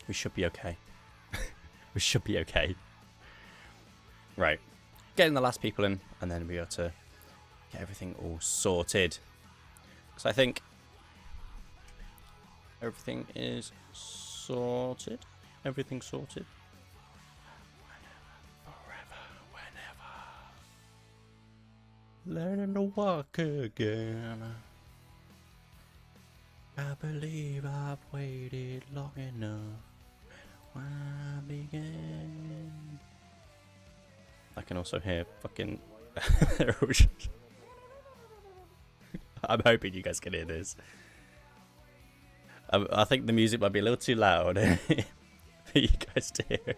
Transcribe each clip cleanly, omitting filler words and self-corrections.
We should be okay. We should be okay. Right. Getting the last people in, and then we got to get everything all sorted. Because I think everything is sorted. Everything's sorted. Forever, whenever. Learning to walk again. I believe I've waited long enough. When I begin. I can also hear fucking. I'm hoping you guys can hear this. I think the music might be a little too loud for you guys to hear.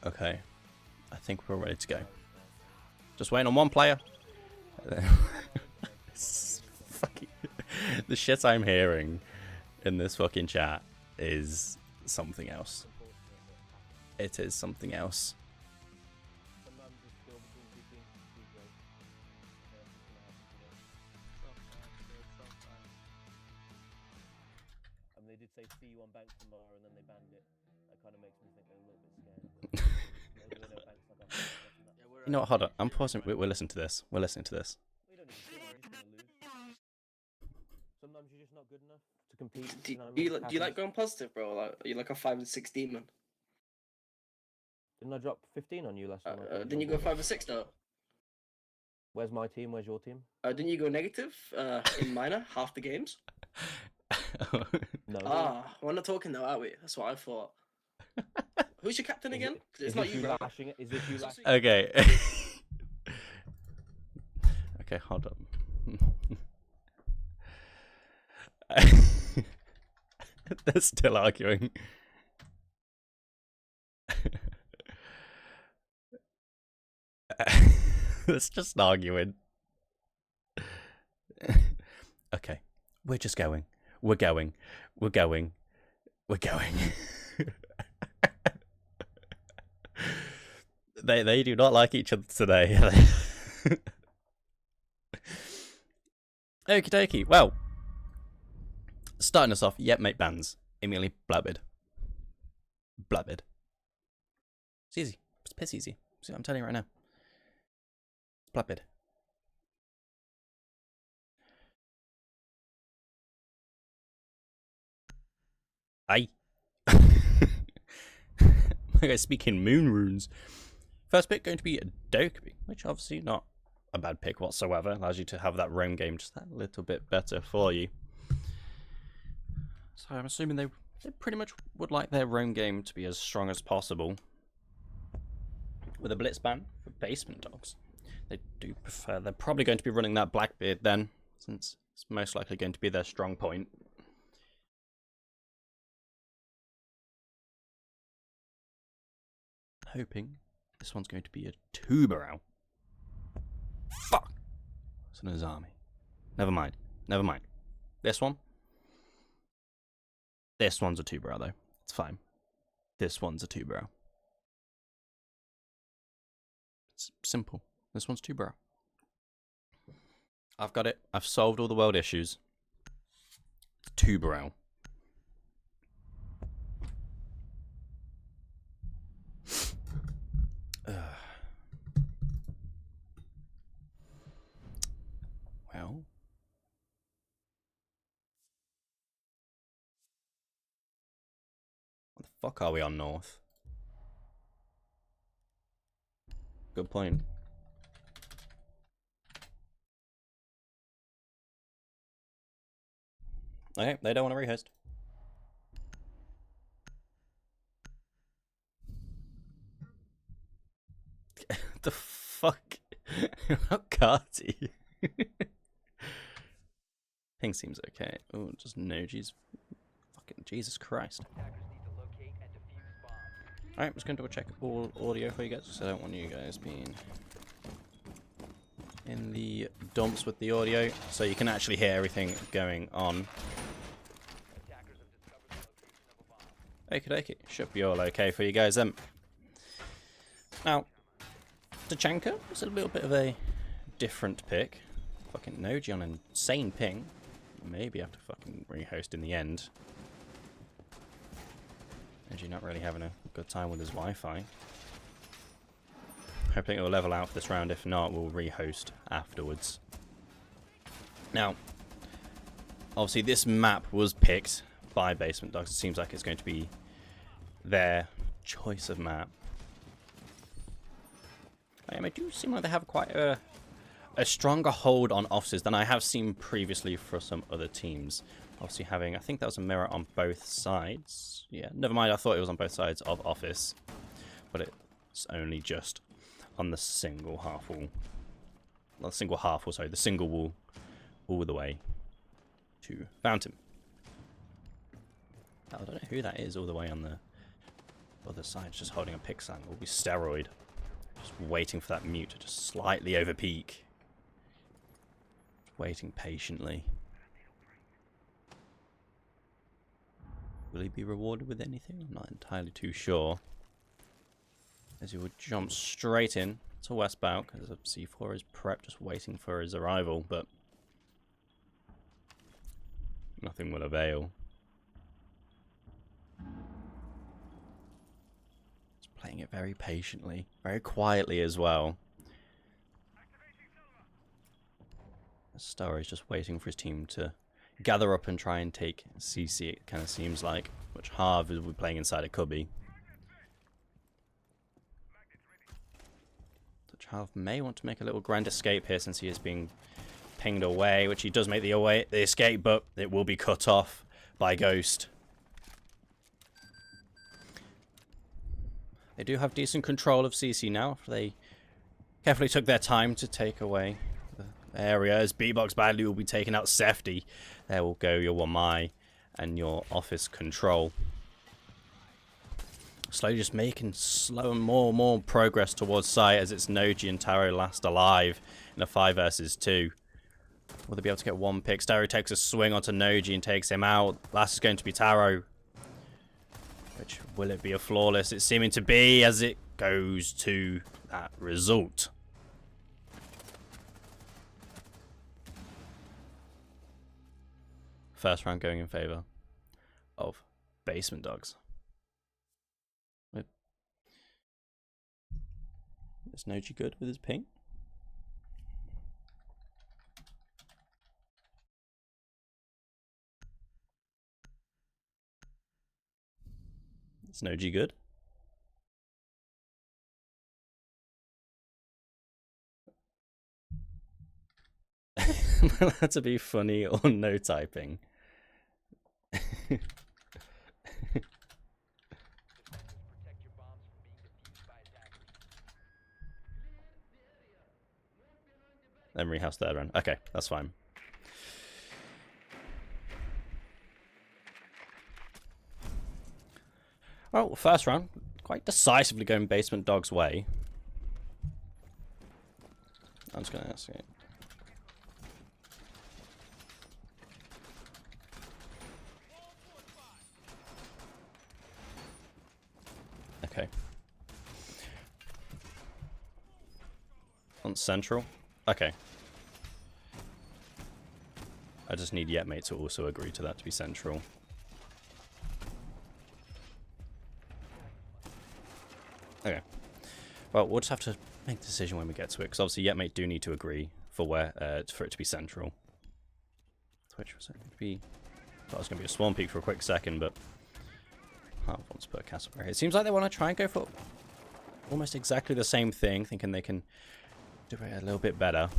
Okay, I think we're ready to go. Just waiting on one player. Fucking, the shit I'm hearing in this fucking chat is something else. It is something else. They did say see you on Bank tomorrow, and then they banned it. That kind of makes me think they're a little bit scared. You know what? Hold on. I'm pausing. We're listening to this. We're listening to this. Sometimes you're just not good enough to compete. Do you like going positive, bro? Like, are you like a 5 and 6 demon? Didn't I drop 15 on you last time? Didn't you go 5 and 6 though? Where's my team? Where's your team? Didn't you go negative in minor half the games? No. We're not talking though, are we? That's what I thought. Who's your captain again? It's not you, bro. Is this you lashing? Okay. Okay, hold on. They're still arguing. It's just arguing. Okay, we're just going. We're going. We're going. We're going. They do not like each other today. Okie dokie. Well, starting us off, YepMate bans immediately blabbered. Blabbered. It's easy. It's piss easy. See, I'm telling you right now. Blabbered. Aye. My guy's speaking moon runes. First pick going to be Dokkaebi, which obviously not a bad pick whatsoever. Allows you to have that roam game just that little bit better for you. So I'm assuming they pretty much would like their roam game to be as strong as possible. With a blitz ban for basement dogs. They do prefer, they're probably going to be running that Blackbeard then, since it's most likely going to be their strong point. Hoping this one's going to be a two-barrel. Fuck! It's an Azami. Never mind. Never mind. This one? This one's a two-barrel though. It's fine. This one's a two-barrel. It's simple. This one's two-barrel. I've got it. I've solved all the world issues. Two-barrel. Well. What the fuck are we on north? Good point. Okay, they don't want to rehost. The fuck? Not Carty. Ping seems okay. Oh, just no, geez. Fucking Jesus Christ. Alright, I'm just going to check all audio for you guys, because I don't want you guys being in the dumps with the audio, so you can actually hear everything going on. Okie dokie. Should be all okay for you guys then. Now, Tachanka is a little bit of a different pick. Fucking Noji on an insane ping. Maybe have to fucking rehost in the end. Noji not really having a good time with his Wi-Fi. Hoping it will level out for this round. If not, we'll rehost afterwards. Now, obviously this map was picked by Basement Dogs. It seems like it's going to be their choice of map. I do seem like they have quite a stronger hold on offices than I have seen previously for some other teams. Obviously having, I think that was a mirror on both sides. Yeah, never mind, I thought it was on both sides of office. But it's only just on the single half wall. Not the single half wall, sorry, the single wall all the way to Fountain. I don't know who that is all the way on the other side, just holding a pixel. Will be Steroid. Just waiting for that mute to just slightly over peak. Just waiting patiently. Will he be rewarded with anything? I'm not entirely too sure. As he would jump straight in to Westbound, because C4 is prepped, just waiting for his arrival, but nothing will avail. Just playing it very patiently, very quietly as well. Star is just waiting for his team to gather up and try and take CC, it kind of seems like, which Harv will be playing inside a cubby. Harv may want to make a little grand escape here since he is being pinged away, which he does make the escape, but it will be cut off by Ghost. They do have decent control of CC now after they carefully took their time to take away the area, as B-Box badly will be taking out Sefty. There will go your Wamai and your office control. Slowly just making slow and more progress towards site as it's Noji and Taro last alive in a 5 versus 2. Will they be able to get one pick? Taro takes a swing onto Noji and takes him out. Last is going to be Taro. Which, will it be a flawless? It's seeming to be as it goes to that result. First round going in favor of Basement Dogs. Is Noji good with his ping? Is Noji good? That to be funny or no typing. Then rehouse third round. Okay, that's fine. Well, first round, quite decisively going Basement Dog's way. I'm just going to ask it. Okay. On Central. Okay. I just need YepMate to also agree to that to be Central. Okay. Well, we'll just have to make the decision when we get to it, because obviously YepMate do need to agree for for it to be Central. Which was going to be... I thought it was going to be a Swarm Peak for a quick second, but... I want to put a castle right here. It seems like they want to try and go for almost exactly the same thing, thinking they can do it a little bit better.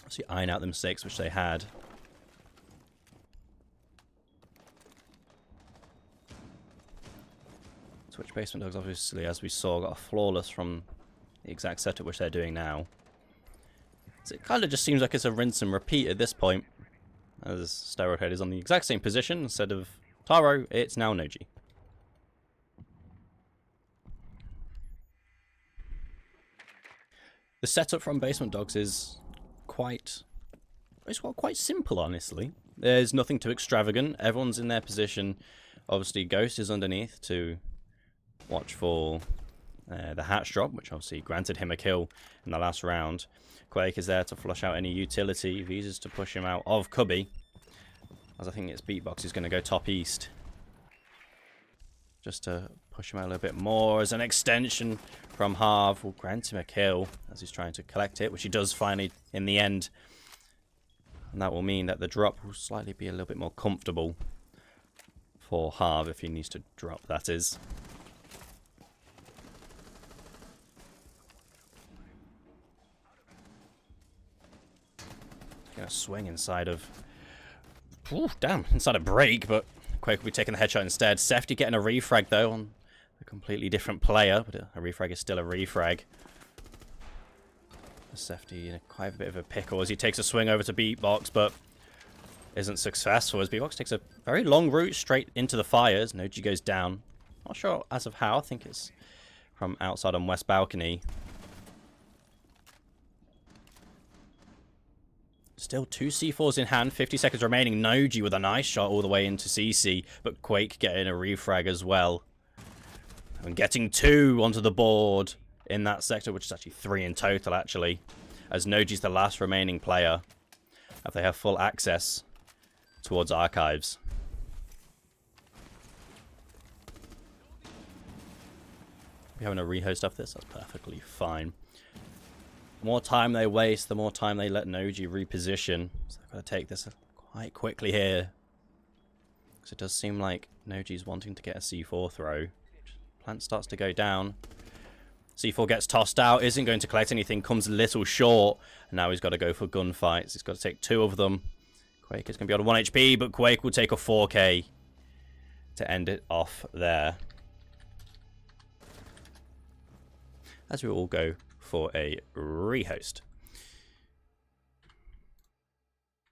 Obviously iron out the mistakes which they had. Switch Basement Dogs, obviously, as we saw, got a flawless from the exact setup which they're doing now. So it kind of just seems like it's a rinse and repeat at this point, as Steroid Head is on the exact same position. Instead of Taro, it's now Noji. The setup from Basement Dogs is quite simple, honestly. There's nothing too extravagant. Everyone's in their position Obviously, Ghost is underneath to watch for the hatch drop, which obviously granted him a kill in the last round. Quake is there to flush out any utility. Visa's to push him out of Cubby, as I think it's Beatbox is going to go top east. Just to push him out a little bit more as an extension from Harv will grant him a kill as he's trying to collect it, which he does finally in the end. And that will mean that the drop will slightly be a little bit more comfortable for Harv if he needs to drop, that is. Gonna swing inside of... Ooh, damn, inside a break, but Quake will be taking the headshot instead. Sefty getting a refrag, though, on a completely different player, but a refrag is still a refrag. Sefty in quite a bit of a pickle as he takes a swing over to Beatbox, but isn't successful as Beatbox takes a very long route straight into the fires. Noji goes down. Not sure as of how. I think it's from outside on West Balcony. Still 2 C4s in hand, 50 seconds remaining. Noji with a nice shot all the way into CC, but Quake getting a refrag as well. And getting 2 onto the board in that sector, which is actually 3 in total, actually. As Noji's the last remaining player. If they have full access towards archives. We're having a rehost of this, that's perfectly fine. The more time they waste, the more time they let Noji reposition. So they've got to take this quite quickly here. Because it does seem like Noji's wanting to get a C4 throw. Plant starts to go down. C4 gets tossed out, isn't going to collect anything, comes a little short. And now he's got to go for gunfights. He's got to take 2 of them. Quake is going to be on 1 HP, but Quake will take a 4K to end it off there. As we all go for a rehost.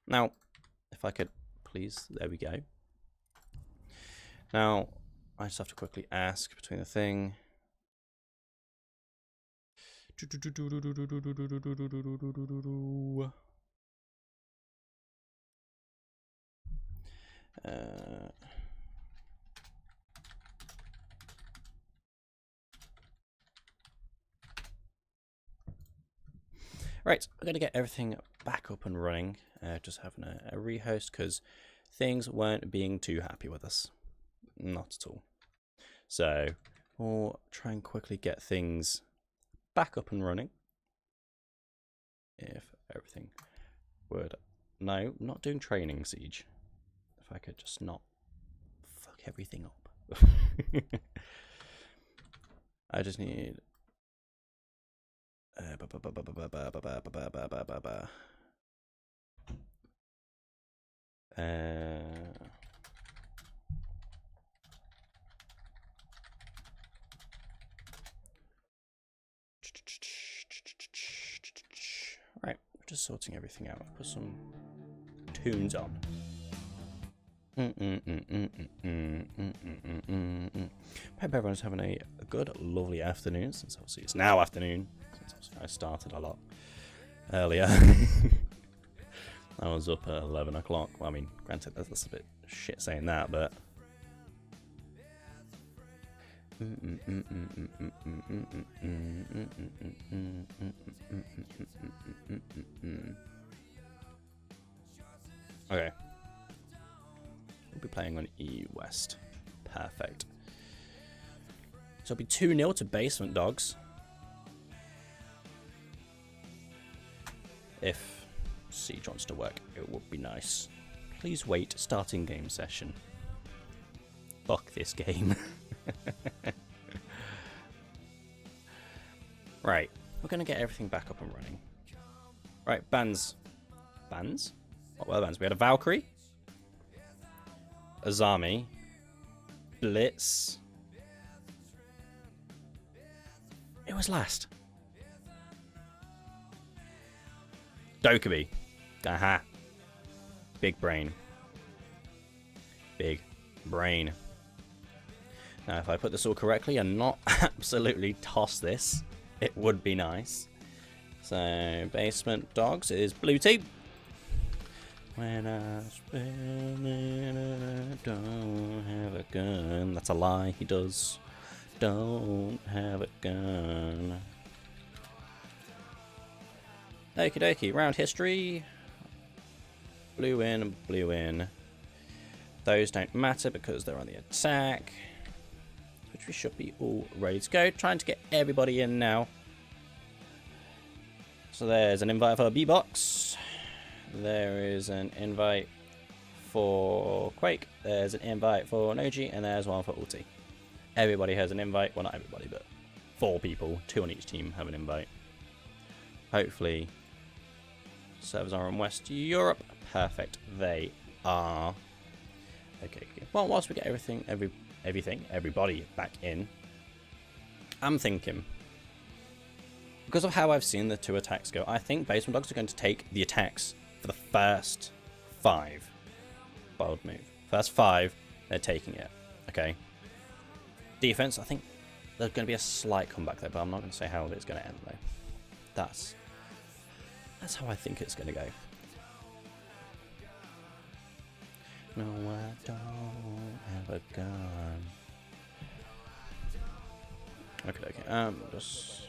Now, if I could please, there we go. Now, I just have to quickly ask between the thing. Right, we're going to get everything back up and running. Just having a rehost because things weren't being too happy with us. Not at all. So we'll try and quickly get things back up and running. If everything would... No, not doing training, Siege. If I could just not fuck everything up. I just need... Right, we're just sorting everything out. Put some tunes on. Hope everyone's having a good, lovely afternoon, since obviously it's now afternoon, since obviously I started a lot earlier. I was up at 11 o'clock. Well, I mean, granted, that's a bit shit saying that, but... Okay. We'll be playing on E West. Perfect. So it'll be 2-0 to Basement Dogs. If Siege wants to work, it would be nice. Please wait, starting game session. Fuck this game. Right, we're going to get everything back up and running. Right, bands. Bands? What were the bands? We had a Valkyrie. Azami. Blitz. It was last. Dokkaebi. Aha. Big brain. Big brain. Now, if I put this all correctly and not absolutely toss this, it would be nice. So, Basement Dogs is blue team. When I don't have a gun. That's a lie, he does. Don't have a gun. Okie dokie, round history. Blue in, blue in. Those don't matter because they're on the attack. Which we should be all ready to go. Trying to get everybody in now. So there's an invite for B-Box. There is an invite for Quake. There's an invite for Noji. And there's one for Ulti. Everybody has an invite. Well, not everybody, but 4 people. 2 on each team have an invite. Hopefully, servers are in West Europe. Perfect. They are. Okay. Well, whilst we get everybody back in, I'm thinking, because of how I've seen the 2 attacks go, I think Basement Dogs are going to take the attacks for the first 5. Bold move. First 5, they're taking it. Okay. Defense, I think there's going to be a slight comeback there, but I'm not going to say how it's going to end though. That's how I think it's going to go. No, I don't have a gun. Okay. Just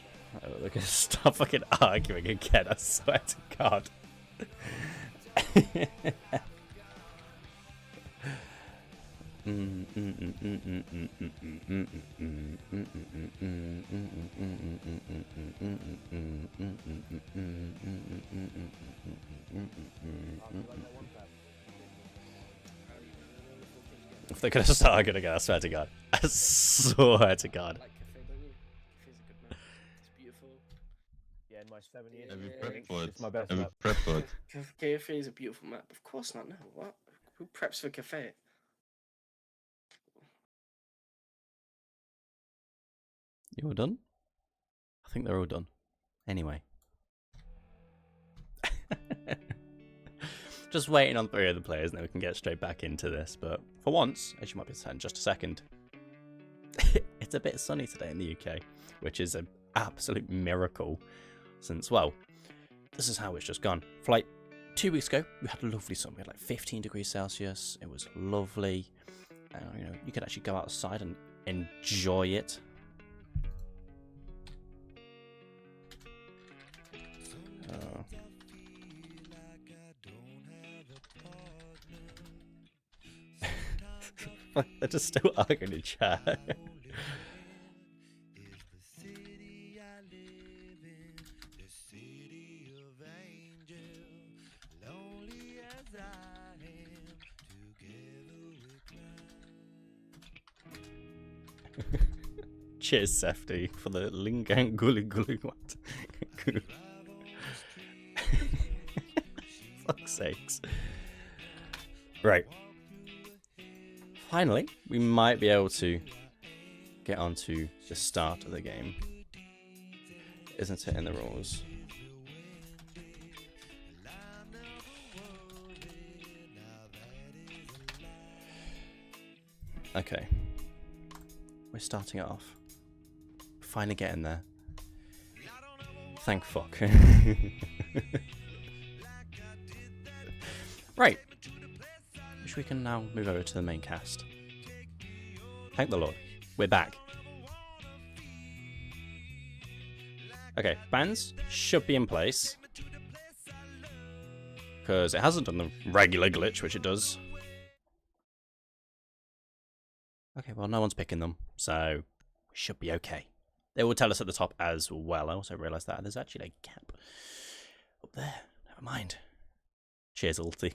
look at stop fucking arguing again. I swear to God. If they're gonna start arguing again, I swear to God. I swear to God. Like Cafe, don't you? Cafe's a good map. It's beautiful. Yeah, in my 7 years, Every of prep gaming, pod. it's my best Every map. prep pod. Cafe is a beautiful map. Of course not. No, what? Who preps for Cafe? You all done? I think they're all done. Anyway. Just waiting on 3 other players and then we can get straight back into this. But for once, as you might be saying in just a second, it's a bit sunny today in the UK, which is an absolute miracle since, well, this is how it's just gone. For like 2 weeks ago, we had a lovely sun. We had like 15 degrees Celsius. It was lovely. You know, you could actually go outside and enjoy it. They're just still arguing in chat. Cheers, Sefty, for the Lingang Gully Gully what? Fuck's sakes. Right. Finally, we might be able to get onto the start of the game. Isn't it in the rules? Okay. We're starting it off. Finally getting there. Thank fuck. Right. Which we can now move over to the main cast. Thank the Lord. We're back. Okay, bans should be in place. Because it hasn't done the regular glitch, which it does. Okay, well, no one's picking them, so we should be okay. They will tell us at the top as well. I also realised that there's actually a gap up there. Never mind. Cheers, Ulti.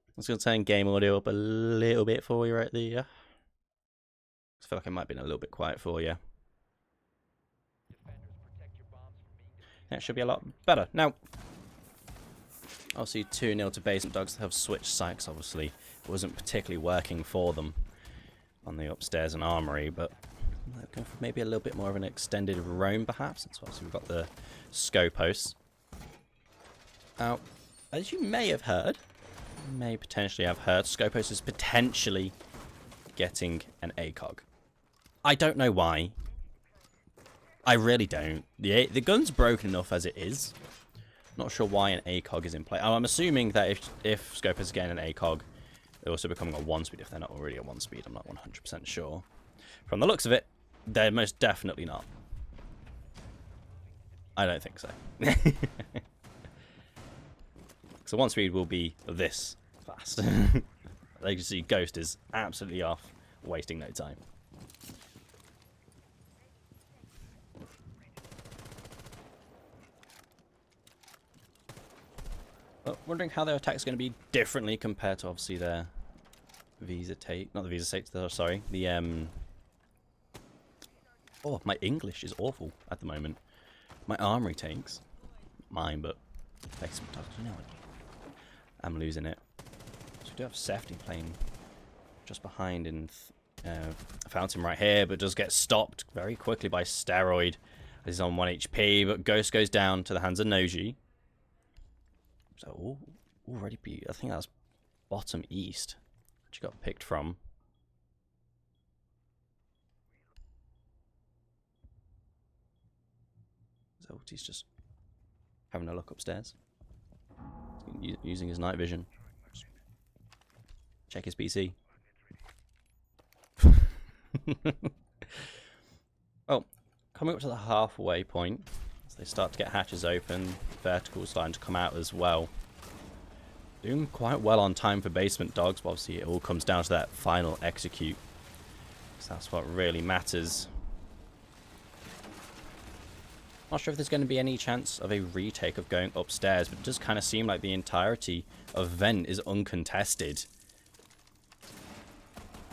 I was going to turn game audio up a little bit for you right there. I feel like it might be a little bit quiet for you. That should be a lot better. Now, obviously 2-0 to Basement Dogs. They have switched sites, obviously. It wasn't particularly working for them on the upstairs and armory, but going for maybe a little bit more of an extended roam, perhaps. That's why we've got the Scopos. Now, as you may have heard, Scopos is potentially getting an ACOG. I don't know why. I really don't. The gun's broken enough as it is. Not sure why an ACOG is in play. I'm assuming that if Scope is getting an ACOG, they're also becoming a 1-speed if they're not already a 1-speed. I'm not 100% sure. From the looks of it, they're most definitely not. I don't think so. So 1-speed will be this fast. Like you see, Ghost is absolutely off, wasting no time. But wondering how their attack's going to be differently compared to obviously their Visa take, not the Visa take, sorry, the oh, my English is awful at the moment. My armory takes, mine, but you know what? I'm losing it. So we do have Sefty playing just behind in Fountain right here, but does get stopped very quickly by Steroid. He's on 1 HP, but Ghost goes down to the hands of Noji. So already be, I think that's bottom east, which got picked from. So he's just having a look upstairs, using his night vision. Check his PC. Well, coming up to the halfway point, as they start to get hatches open, verticals starting to come out as well. Doing quite well on time for basement dogs, but obviously it all comes down to that final execute. So that's what really matters. Not sure if there's going to be any chance of a retake of going upstairs, but it does kind of seem like the entirety of Vent is uncontested.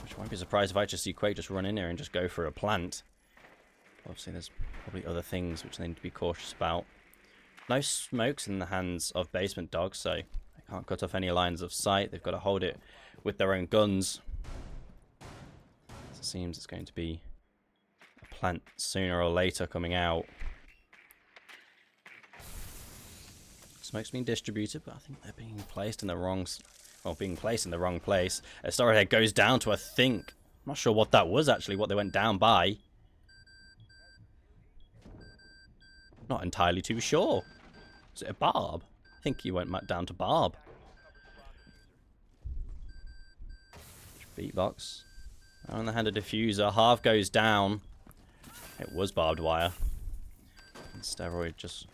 Which I won't be surprised if I just see Quake just run in here and just go for a plant. Obviously there's probably other things which they need to be cautious about. No smokes in the hands of basement dogs, so they can't cut off any lines of sight. They've got to hold it with their own guns. It seems it's going to be a plant sooner or later coming out. Smoke's being distributed, but I think they're being placed in the wrong, place. Starhead goes down to, I think, I'm not sure what that was actually, what they went down by. Not entirely too sure. Was it a barb? I think he went down to barb. Beatbox. On the hand of diffuser, half goes down. It was barbed wire. And Steroid just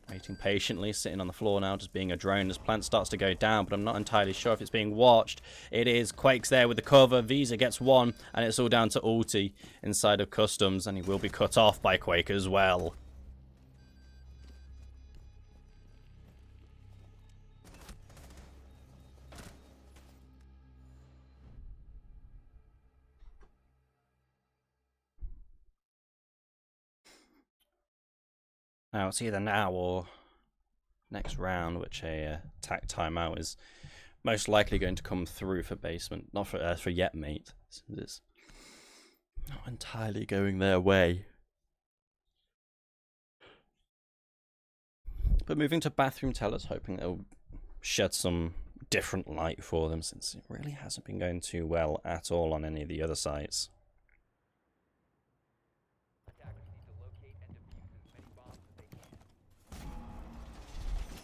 waiting patiently, sitting on the floor now, just being a drone as Plant starts to go down, but I'm not entirely sure if it's being watched. It is. Quake's there with the cover. Visa gets one, and it's all down to Ulti inside of Customs, and he will be cut off by Quake as well. Now, it's either now or next round, which a attack timeout is most likely going to come through for basement, not for YepMate, since it's not entirely going their way. But moving to bathroom tellers, hoping they'll shed some different light for them, since it really hasn't been going too well at all on any of the other sites.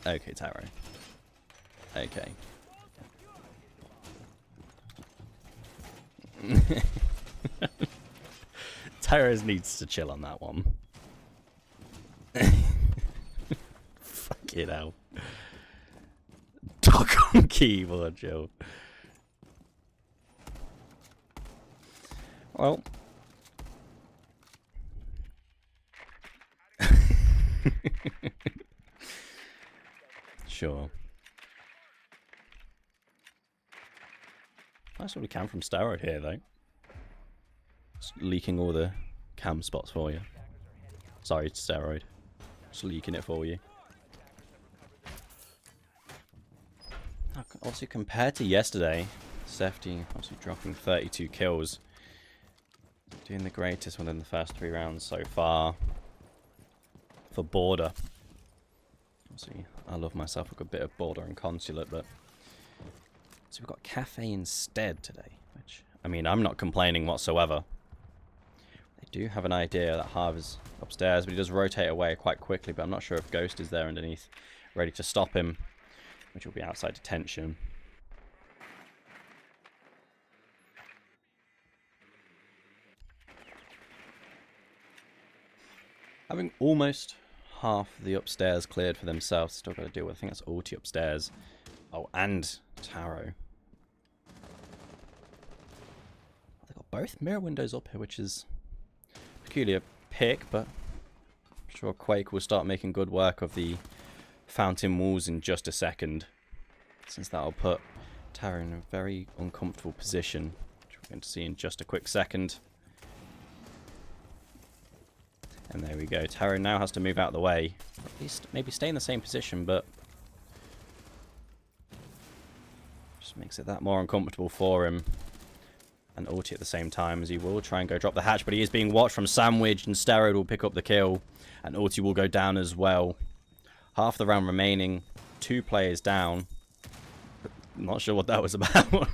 Okay, Taro. Okay. Taro needs to chill on that one. Fuck it out. Dog on keyboard, Joe. Well. Sure. Nice what we can from Steroid here, though. Just leaking all the cam spots for you. Sorry, Steroid. Just leaking it for you. Obviously, compared to yesterday, Sefty obviously dropping 32 kills. Doing the greatest within the first 3 rounds so far. For Border. Obviously, I love myself a good bit of Border and Consulate, but... So we've got Cafe instead today, which, I mean, I'm not complaining whatsoever. They do have an idea that Harv is upstairs, but he does rotate away quite quickly, but I'm not sure if Ghost is there underneath ready to stop him, which will be outside detention. Having almost half the upstairs cleared for themselves, still got to deal with, I think that's Ulti upstairs. Oh, and Taro. They've got both mirror windows up here, which is a peculiar pick, but I'm sure Quake will start making good work of the fountain walls in just a second, since that'll put Taro in a very uncomfortable position, which we're going to see in just a quick second. And there we go. Taro now has to move out of the way. Or at least maybe stay in the same position, but just makes it that more uncomfortable for him. And Ulti at the same time, as he will try and go drop the hatch, but he is being watched from Sandwich, and Steroid will pick up the kill. And Ulti will go down as well. Half the round remaining. 2 players down. Not sure what that was about.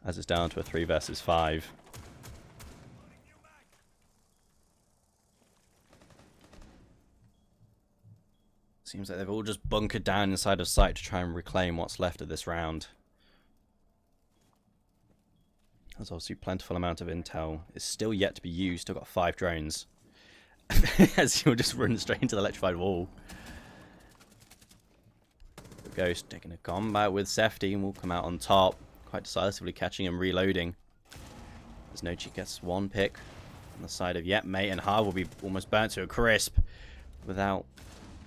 As it's down to a 3 versus 5. Seems like they've all just bunkered down inside of sight to try and reclaim what's left of this round. There's obviously a plentiful amount of intel. It's still yet to be used. Still got 5 drones. As he'll just run straight into the electrified wall. The Ghost taking a combat with Sefty and will come out on top. Quite decisively catching him reloading. As Nochi gets 1 pick on the side of YepMate, and Harv will be almost burnt to a crisp without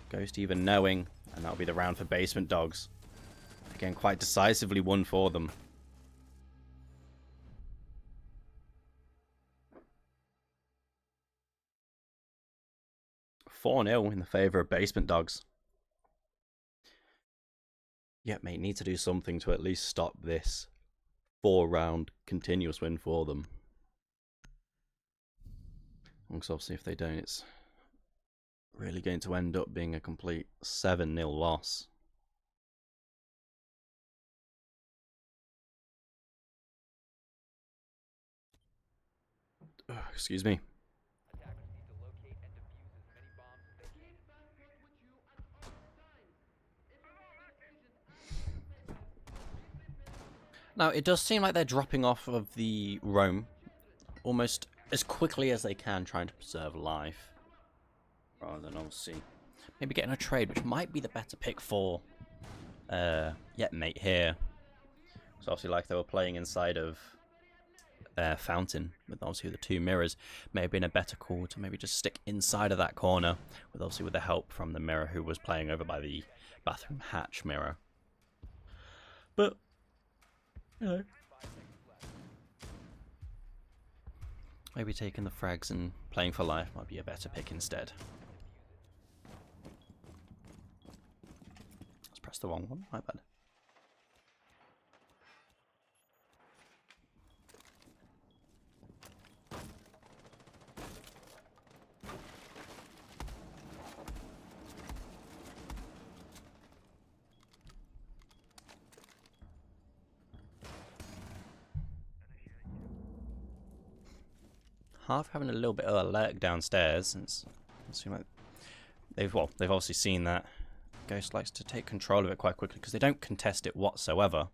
Ghost even knowing, and that'll be the round for Basement Dogs. Again, quite decisively won for them. (4-0) in the favour of Basement Dogs. YepMate need to do something to at least stop this 4-round continuous win for them. Because obviously if they don't, it's really going to end up being a complete 7-0 loss. Excuse me. Now, it does seem like they're dropping off of the roam almost as quickly as they can, trying to preserve life. Rather than obviously maybe getting a trade, which might be the better pick for YepMate here. So obviously, like they were playing inside of Fountain, with obviously the 2 mirrors, may have been a better call to maybe just stick inside of that corner, with obviously with the help from the mirror who was playing over by the bathroom hatch mirror. But you know, maybe taking the frags and playing for life might be a better pick instead. Let's press the wrong one, my bad. Half having a little bit of a lurk downstairs, since it seems like they've obviously seen that Ghost likes to take control of it quite quickly because they don't contest it whatsoever.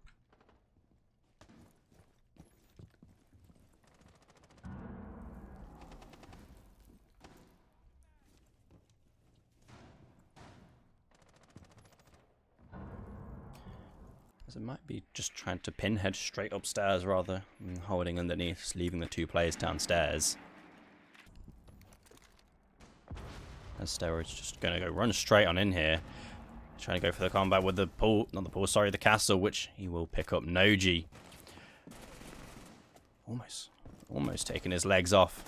As it might be just trying to pinhead straight upstairs rather than holding underneath, leaving the 2 players downstairs. As Steroid's just going to go run straight on in here. Trying to go for the combat with the pool, not the pool, sorry, the castle, which he will pick up Noji. Almost taking his legs off.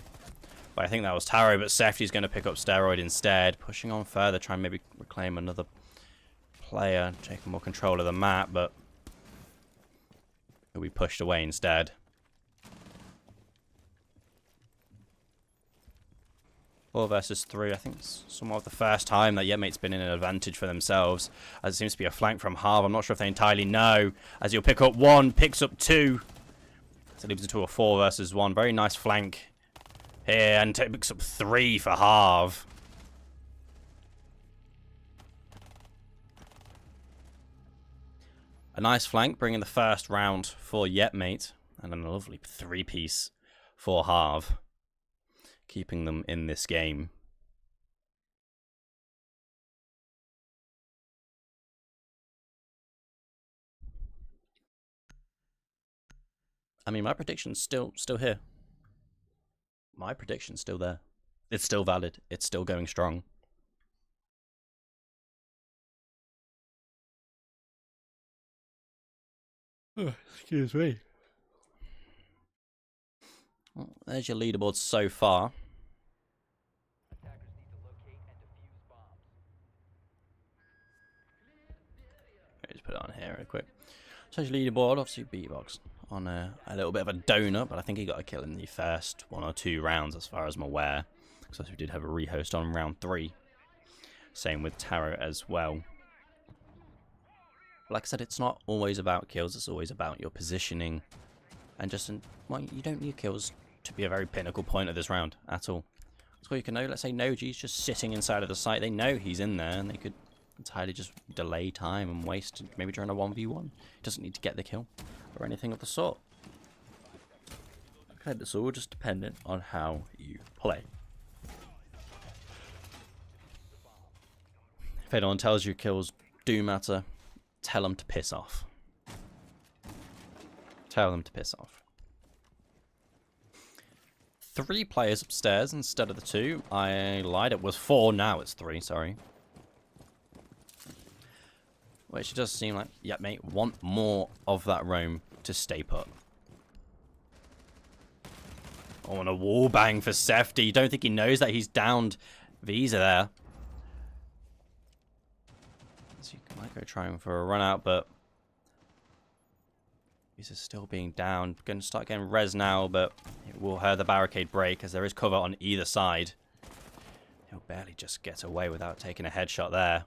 But I think that was Taro, but Sefty's going to pick up Steroid instead. Pushing on further, trying to maybe reclaim another player, taking more control of the map, but he'll be pushed away instead. 4 versus 3, I think it's somewhat of the first time that YepMate's been in an advantage for themselves, as it seems to be a flank from Harv. I'm not sure if they entirely know, as he'll pick up 1, picks up 2. So it leaves it to a 4 versus 1. Very nice flank here, and picks up 3 for Harv. A nice flank, bringing the first round for YepMate, and then a lovely 3-piece for Harv, keeping them in this game. I mean, my prediction's still here. My prediction's still there. It's still valid. It's still going strong. Oh, excuse me. Well, there's your leaderboard so far. Just put it on here real quick. So his leaderboard, obviously Beatbox on a little bit of a donut, but I think he got a kill in the first 1 or 2 rounds as far as I'm aware. Because we did have a rehost on round 3. Same with Tarot as well. Like I said, it's not always about kills, it's always about your positioning. And just, well, you don't need kills to be a very pinnacle point of this round at all. That's all you can know. Let's say Noji's just sitting inside of the site. They know he's in there and they could entirely just delay time and waste maybe during a 1v1. He doesn't need to get the kill or anything of the sort. Okay, it's all just dependent on how you play. If anyone tells you kills do matter, tell them to piss off. Tell them to piss off. 3 players upstairs instead of the 2. I lied, it was 4, now it's 3, sorry. Which it does seem like YepMate want more of that roam to stay put. Oh, and a wall bang for Sefty. Don't think he knows that he's downed Visa there. So you might go trying for a run out, but Visa's still being down. Going to start getting res now, but it will hurt the barricade break as there is cover on either side. He'll barely just get away without taking a headshot there.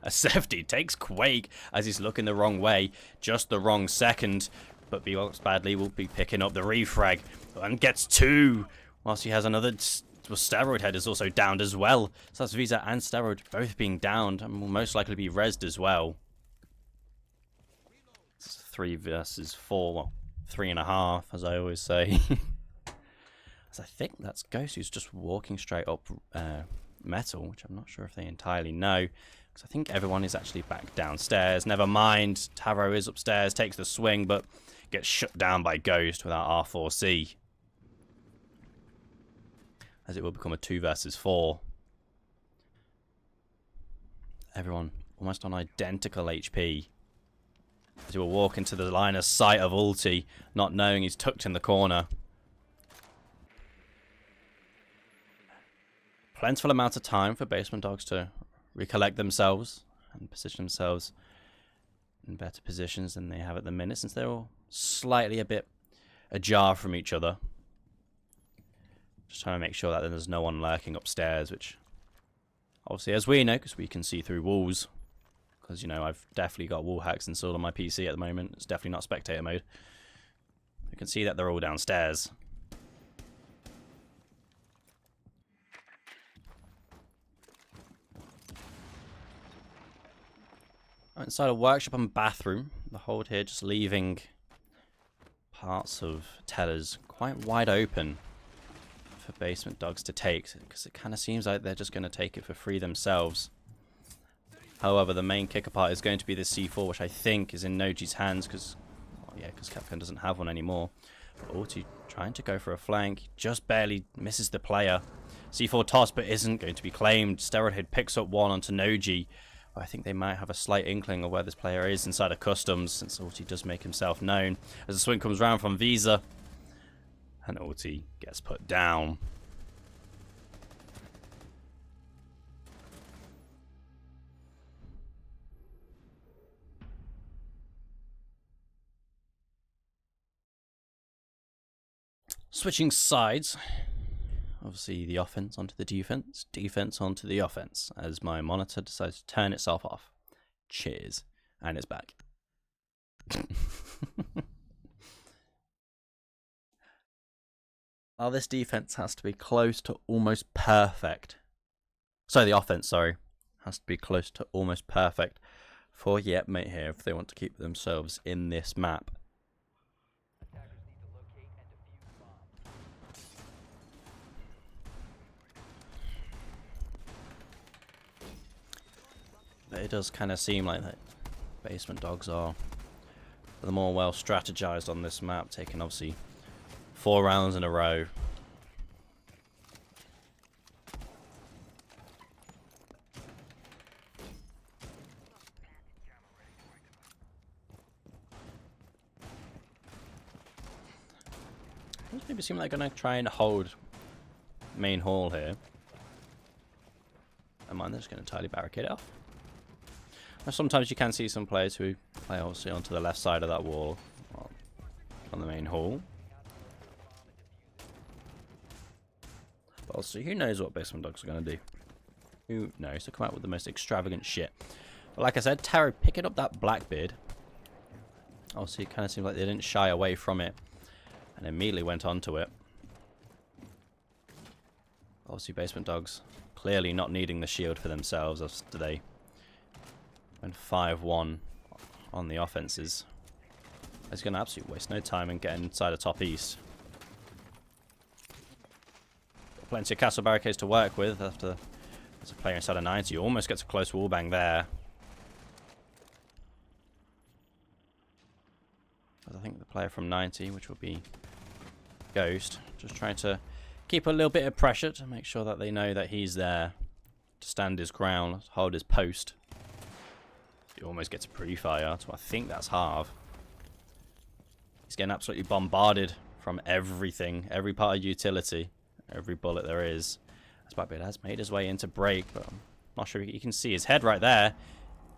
A Sefty takes Quake as he's looking the wrong way, just the wrong second. But Beatbox badly will be picking up the refrag and gets 2. Whilst he has another, well, Steroid Head is also downed as well. So that's Visa and Steroid both being downed and will most likely be rezzed as well. It's 3 versus 4, well, 3.5 as I always say. As I think that's Ghost who's just walking straight up Metal, which I'm not sure if they entirely know. Because I think everyone is actually back downstairs. Never mind, Taro is upstairs, takes the swing, but gets shut down by Ghost without R4C. As it will become a 2 versus 4. Everyone almost on identical HP. As he will walk into the line of sight of ulti, not knowing he's tucked in the corner. Plentiful amount of time for Basement Dogs to recollect themselves and position themselves in better positions than they have at the minute, since they're all slightly a bit ajar from each other. Just trying to make sure that there's no one lurking upstairs, which obviously, as we know, because we can see through walls, because, you know, I've definitely got wall hacks installed on my PC at the moment. It's definitely not spectator mode. You can see that they're all downstairs. Inside a workshop and bathroom, the hold here just leaving parts of tellers quite wide open for Basement Dogs to take, because it kind of seems like they're just going to take it for free themselves. However, the main kicker part is going to be the C4, which I think is in Noji's hands, because, well, yeah, because Capcom doesn't have one anymore. But Auti trying to go for a flank, just barely misses the player. C4 toss, but isn't going to be claimed. Steroid Head picks up one onto Noji. I think they might have a slight inkling of where this player is inside of Customs, since Auti does make himself known. As the swing comes round from Visa, and Auti gets put down. Switching sides. Obviously, the offense onto the defense, defense onto the offense, as my monitor decides to turn itself off. Cheers. And it's back. This defense has to be close to almost perfect. So the offense, sorry, has to be close to almost perfect for YepMate here if they want to keep themselves in this map. But it does kind of seem like that Basement Dogs are the more well strategized on this map, taking obviously 4 rounds in a row. It does maybe seem like they're going to try and hold main hall here. And mine, they're just going to entirely barricade it off. Now, sometimes you can see some players who play obviously onto the left side of that wall on the main hall. But also, who knows what Basement Dogs are going to do? Who knows? They come out with the most extravagant shit. But like I said, Taro picking up that Blackbeard. Also, it kind of seems like they didn't shy away from it and immediately went onto it. Obviously, Basement Dogs clearly not needing the shield for themselves as today. And 5-1 on the offenses. He's going to absolutely waste no time in getting inside the top east. Plenty of castle barricades to work with after there's a player inside of 90. You almost gets a close wallbang there. I think the player from 90, which will be Ghost, just trying to keep a little bit of pressure to make sure that they know that he's there to stand his ground, hold his post. He almost gets a pre-fire, so I think that's half. He's getting absolutely bombarded from everything, every part of utility, every bullet there is. As Blackbeard has made his way into break, but I'm not sure. You can see his head right there.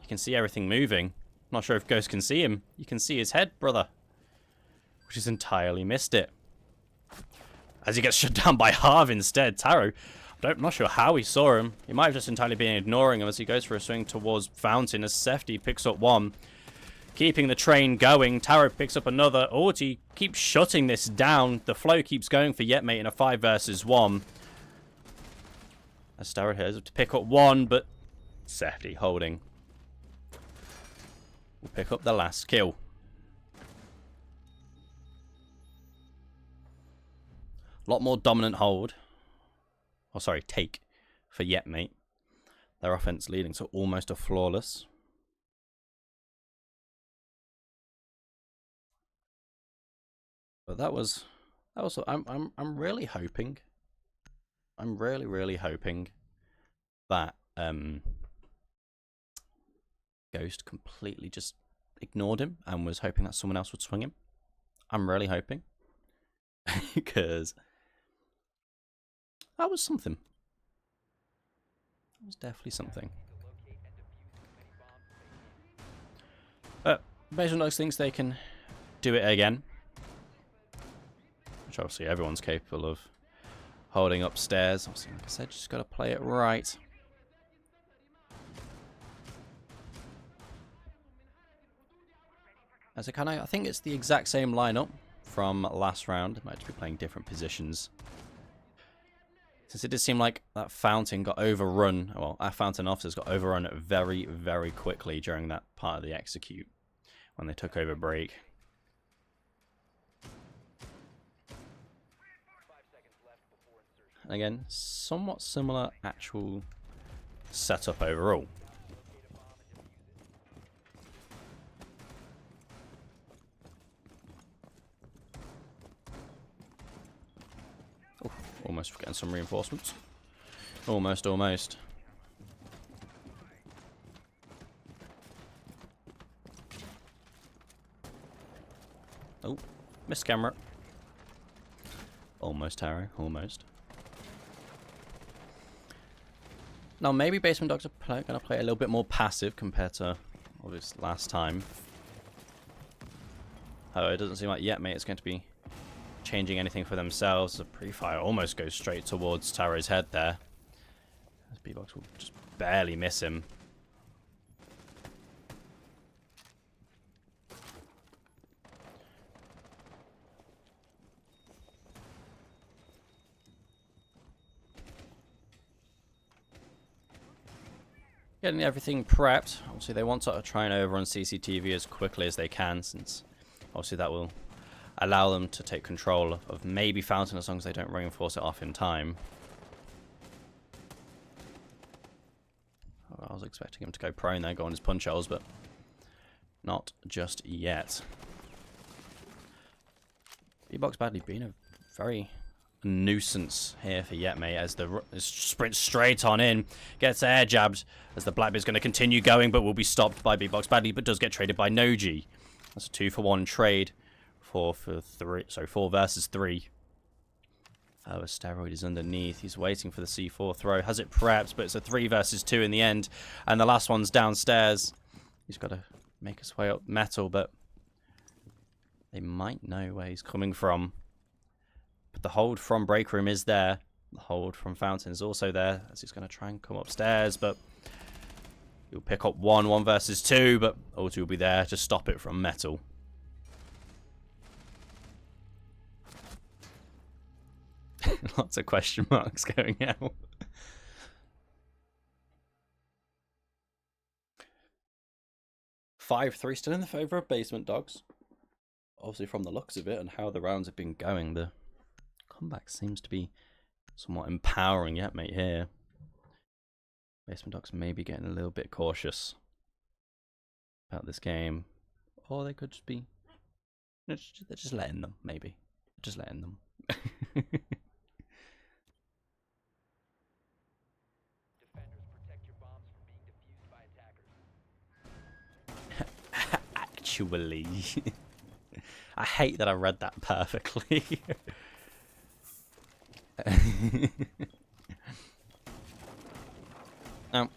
You can see everything moving. Not sure if Ghost can see him. You can see his head, brother. Which has entirely missed it. As he gets shut down by Harv instead. Taro, I'm not sure how he saw him. He might have just entirely been ignoring him as he goes for a swing towards Fountain as Sefti picks up one. Keeping the train going. Taro picks up another. Orti keeps shutting this down. The flow keeps going for YepMate in a 5 versus 1. As Taro has to pick up one, but Sefti holding. Will pick up the last kill. A lot more dominant hold. Oh, sorry, take for YepMate. Their offense leading to almost a flawless. But that was I'm really hoping. I'm really hoping that Ghost completely just ignored him and was hoping that someone else would swing him. I'm really hoping. Because that was something. That was definitely something. But Basement Dogs thinks they can do it again. Which obviously everyone's capable of holding upstairs. Obviously, like I said, just got to play it right. As I think it's the exact same lineup from last round. Might just be playing different positions. Since it did seem like that Fountain got overrun, well, our Fountain officers got overrun very quickly during that part of the execute when they took over break. And again, somewhat similar actual setup overall. Oh, almost getting some reinforcements. Almost. Oh, missed camera. Almost, Taro. Almost. Now, maybe Basement Dogs are going to play a little bit more passive compared to obviously last time. However, it doesn't seem like YepMate is going to be changing anything for themselves. The pre-fire almost goes straight towards Taro's head there. As B-Box will just barely miss him. Getting everything prepped. Obviously, they want to try and overrun CCTV as quickly as they can, since obviously that will allow them to take control of maybe Fountain as long as they don't reinforce it off in time. I was expecting him to go prone there, go on his punch holes, but not just yet. B-Box Badly being a very nuisance here for YepMate as the sprint straight on in, gets air jabbed as the Blackbeard's going to continue going, but will be stopped by B-Box Badly, but does get traded by Noji. That's a 2-for-1 trade. 4 versus 3. Oh, a Steroid is underneath. He's waiting for the C4 throw. Has it prepped, but it's a 3 versus 2 in the end. And the last one's downstairs. He's got to make his way up metal, but they might know where he's coming from. But the hold from Break Room is there. The hold from Fountain is also there, as he's going to try and come upstairs, but he'll pick up 1 versus 2, but Ulti will be there to stop it from metal. Lots of question marks going out. (5-3) still in the favour of Basement Dogs. Obviously, from the looks of it and how the rounds have been going, the comeback seems to be somewhat empowering YepMate here. Basement Dogs may be getting a little bit cautious about this game, or they could just be they're just letting them, maybe just letting them. Actually, I hate that I read that perfectly. Now,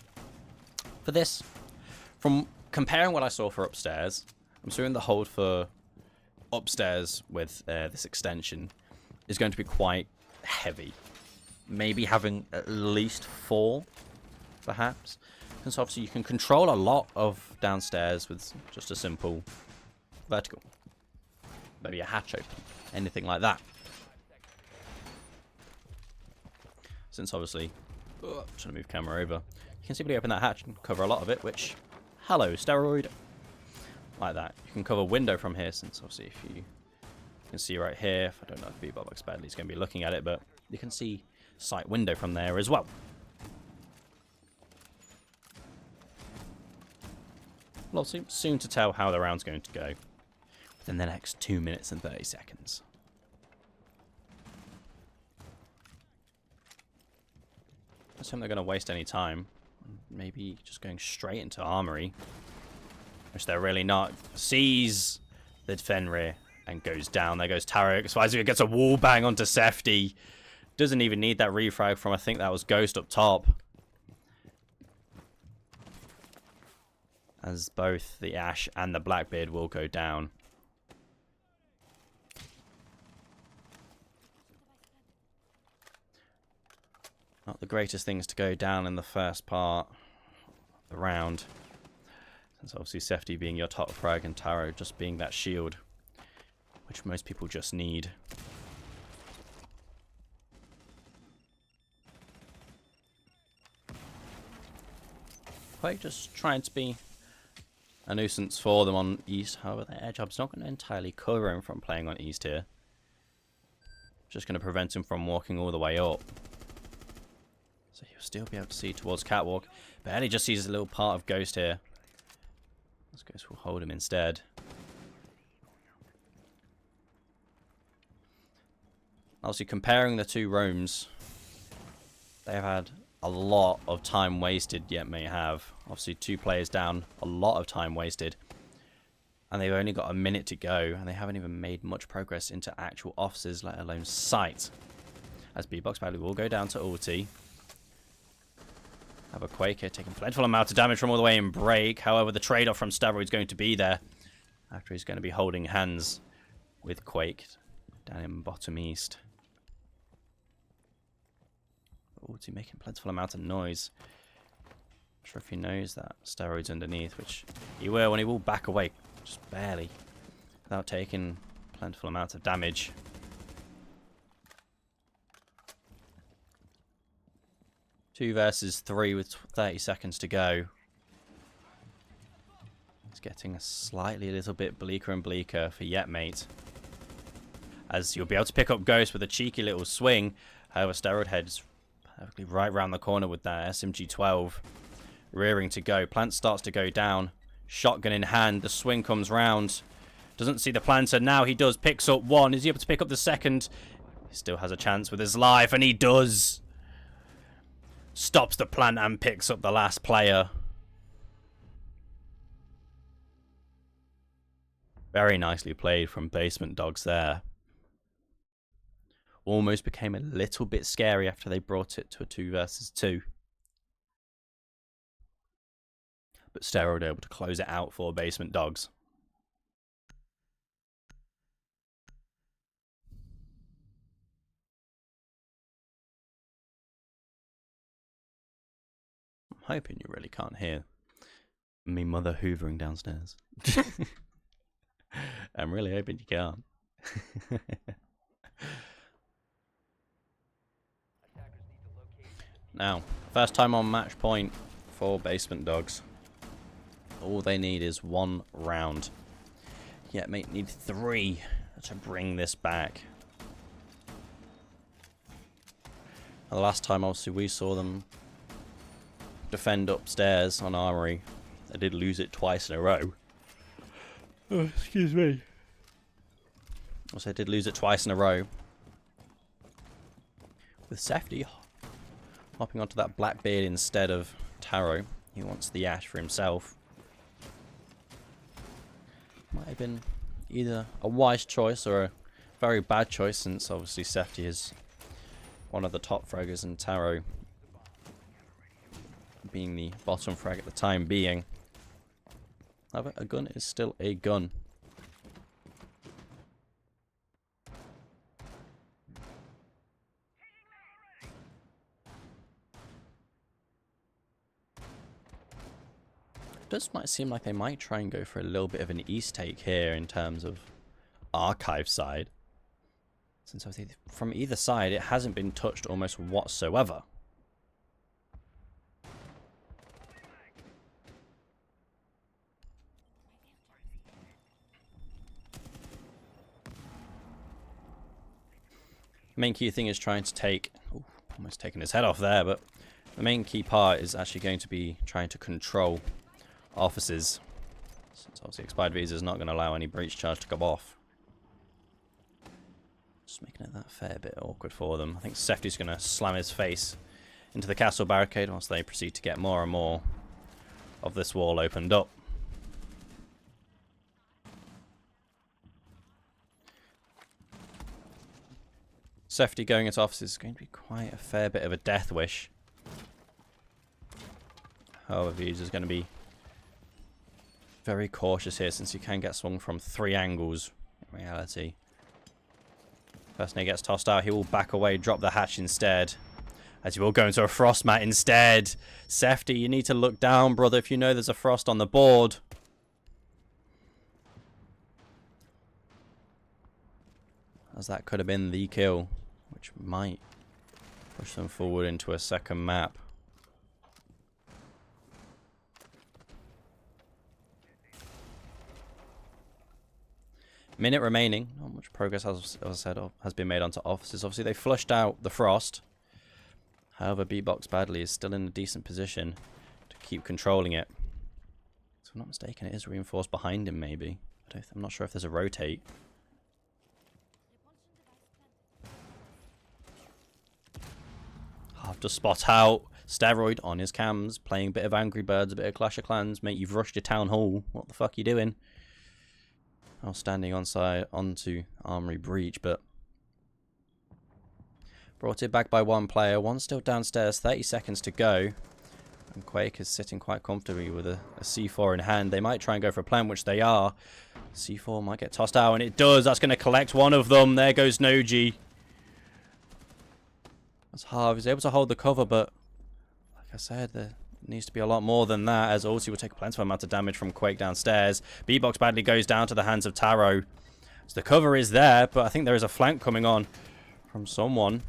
for this, from comparing what I saw for upstairs, I'm assuming the hold for upstairs with this extension is going to be quite heavy. Maybe having at least 4, perhaps. Since obviously you can control a lot of downstairs with just a simple vertical. Maybe a hatch open, anything like that. Since obviously, I'm trying to move camera over, you can simply open that hatch and cover a lot of it, which, hello, Steroid. Like that. You can cover window from here, since obviously if you can see right here, if I don't know if B-Box Badly is going to be looking at it, but you can see sight window from there as well. Well, soon to tell how the round's going to go within the next 2 minutes and 30 seconds. I assume they're going to waste any time. Maybe just going straight into Armory, which they're really not. Sees the Fenrir and goes down. There goes Tarek. Spicy gets a wall bang onto Sefty. Doesn't even need that refrag from, I think that was Ghost up top. As both the Ash and the Blackbeard will go down. Not the greatest things to go down in the first part of the round. Since obviously Sefty being your top frag and Taro just being that shield, which most people just need. Quite just trying to be a nuisance for them on East. However, their air job's not going to entirely cover him from playing on East here. Just going to prevent him from walking all the way up. So he'll still be able to see towards Catwalk. Barely just sees a little part of Ghost here. This Ghost will hold him instead. Obviously, comparing the two roams, they've had a lot of time wasted, YepMate have. Obviously, 2 players down, a lot of time wasted. And they've only got a minute to go, and they haven't even made much progress into actual offices, let alone sight. As B-Box Badly will go down to ulti. Have a Quake here taking plentiful amount of damage from all the way in break. However, the trade-off from Steroid's going to be there. After he's going to be holding hands with Quake down in bottom east. Ulti making plentiful amount of noise. Not sure if he knows that Steroid's underneath, which he will, and he will back away just barely without taking plentiful amount of damage. Two versus 3 with 30 seconds to go. It's getting a little bit bleaker and bleaker for YepMate, as you'll be able to pick up Ghost with a cheeky little swing. However, Steroid Head's perfectly right round the corner with that SMG-12 rearing to go. Plant starts to go down, shotgun in hand, the swing comes round, doesn't see the planter. Now he does, picks up one. Is he able to pick up the second? He still has a chance with his life, and he does. Stops the plant and picks up the last player. Very nicely played from Basement Dogs there. Almost became a little bit scary after they brought it to a 2 versus 2. But Steroid able to close it out for Basement Dogs. I'm hoping you really can't hear me mother hoovering downstairs. I'm really hoping you can't. Now, first time on match point for Basement Dogs. All they need is 1 round. YepMate need 3 to bring this back. The last time, obviously, we saw them defend upstairs on Armory, they did lose it twice in a row. Oh, excuse me. Also, they did lose it twice in a row. With Safety hopping onto that Blackbeard instead of Taro. He wants the Ash for himself. Might have been either a wise choice or a very bad choice, since obviously Safety is one of the top fraggers and Taro being the bottom frag at the time being. However, a gun is still a gun. Might seem like they might try and go for a little bit of an East take here in terms of archive side, since I think from either side it hasn't been touched almost whatsoever. The main key thing is trying to take, almost taking his head off there, but the main key part is actually going to be trying to control offices, since obviously expired visa is not going to allow any breach charge to go off. Just making it that fair bit awkward for them. I think Sefty's going to slam his face into the castle barricade once they proceed to get more and more of this wall opened up. Sefty going into offices is going to be quite a fair bit of a death wish. However, Visa is going to be very cautious here, since he can get swung from 3 angles in reality. First, he gets tossed out, he will back away, drop the hatch instead, as he will go into a frost mat instead. Sefty, you need to look down, brother, if you know there's a frost on the board. As that could have been the kill, which might push them forward into a second map. Minute remaining. Not much progress, as I said, has been made onto offices. Obviously, they flushed out the frost. However, B-Box Badly is still in a decent position to keep controlling it. So, if I'm not mistaken, it is reinforced behind him, maybe. I'm not sure if there's a rotate. Have to spot out. Steroid on his cams, playing a bit of Angry Birds, a bit of Clash of Clans. Mate, you've rushed your town hall. What the fuck are you doing? I was standing onto Armory Breach, but brought it back by 1 player. 1 still downstairs, 30 seconds to go. And Quake is sitting quite comfortably with a C4 in hand. They might try and go for a plant, which they are. C4 might get tossed out, and it does. That's going to collect one of them. There goes Noji. That's Harv. He's able to hold the cover, but like I said, there needs to be a lot more than that, as Ulti will take a plentiful amount of damage from Quake downstairs. B-Box Badly goes down to the hands of Taro. So the cover is there, but I think there is a flank coming on from someone.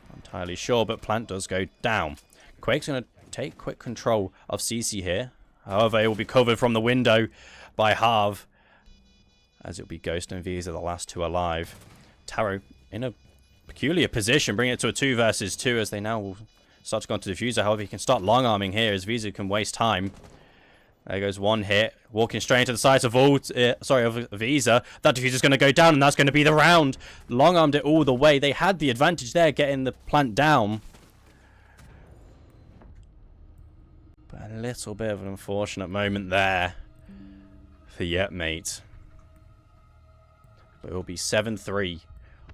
Not entirely sure, but Plant does go down. Quake's going to take quick control of CC here. However, it will be covered from the window by Harv. As it'll be Ghost and Visa, the last two alive. Taro in a peculiar position, bringing it to a 2 versus 2 as they now will start to go into Diffuser. However, he can start long-arming here as Visa can waste time. There goes one hit, walking straight into the sights of Visa. That Diffuser's going to go down, and that's going to be the round. Long-armed it all the way. They had the advantage there, getting the plant down. But a little bit of an unfortunate moment there for YepMate. But it will be 7-3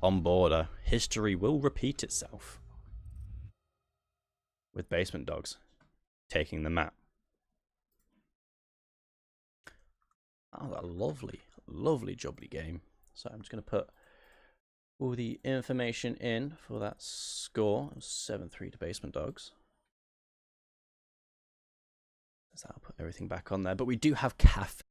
on border. History will repeat itself, with Basement Dogs taking the map. That was a lovely, lovely jubbly game. So I'm just going to put all the information in for that score. It was 7-3 to Basement Dogs. So I'll put everything back on there. But we do have Cafe.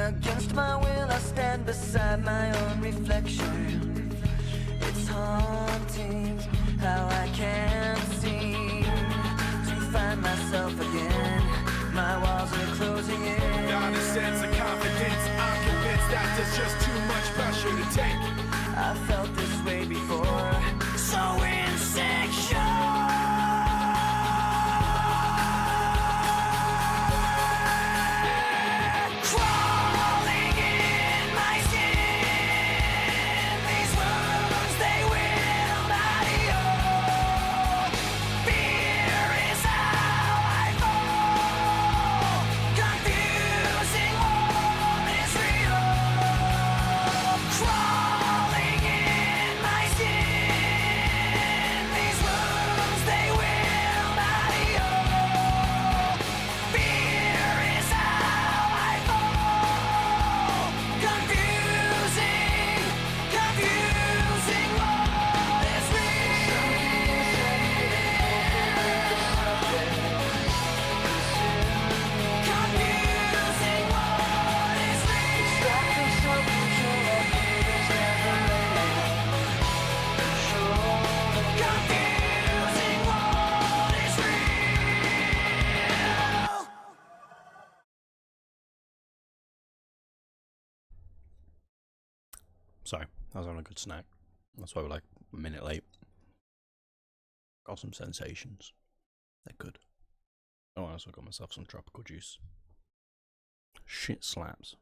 against my will, I stand beside my own reflection. It's haunting how I can't seem to find myself again. My walls are closing in. Not a sense of confidence. I'm convinced that there's just too much pressure to take. I felt this way before, so insecure. Crawling in my skin, these wounds they will not heal. Fear is how I fall. Confusing what is real. Crawling in my skin, these wounds they will not heal. Fear is how I fall. Confusing what is Sorry, I was on a good snack. That's why we're like a minute late. Got some sensations. They're good. Oh, I also got myself some tropical juice. Shit slaps.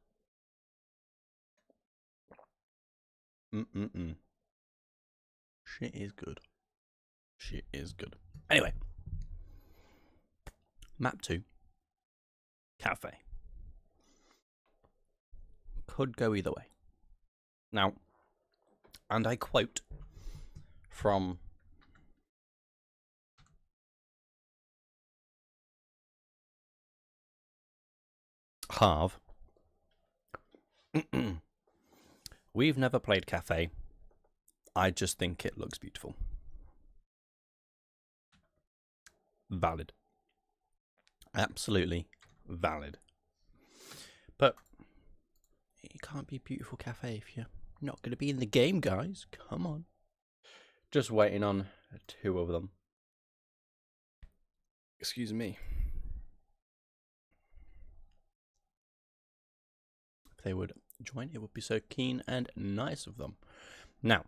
Shit is good. Shit is good. Anyway. Map 2. Cafe. Could go either way. Now, and I quote from Harv. We've never played Cafe. I just think it looks beautiful. Valid. Absolutely valid. But it can't be a beautiful cafe if you're not going to be in the game, guys. Come on. Just waiting on 2 of them. Excuse me. If they would join, it would be so keen and nice of them. Now,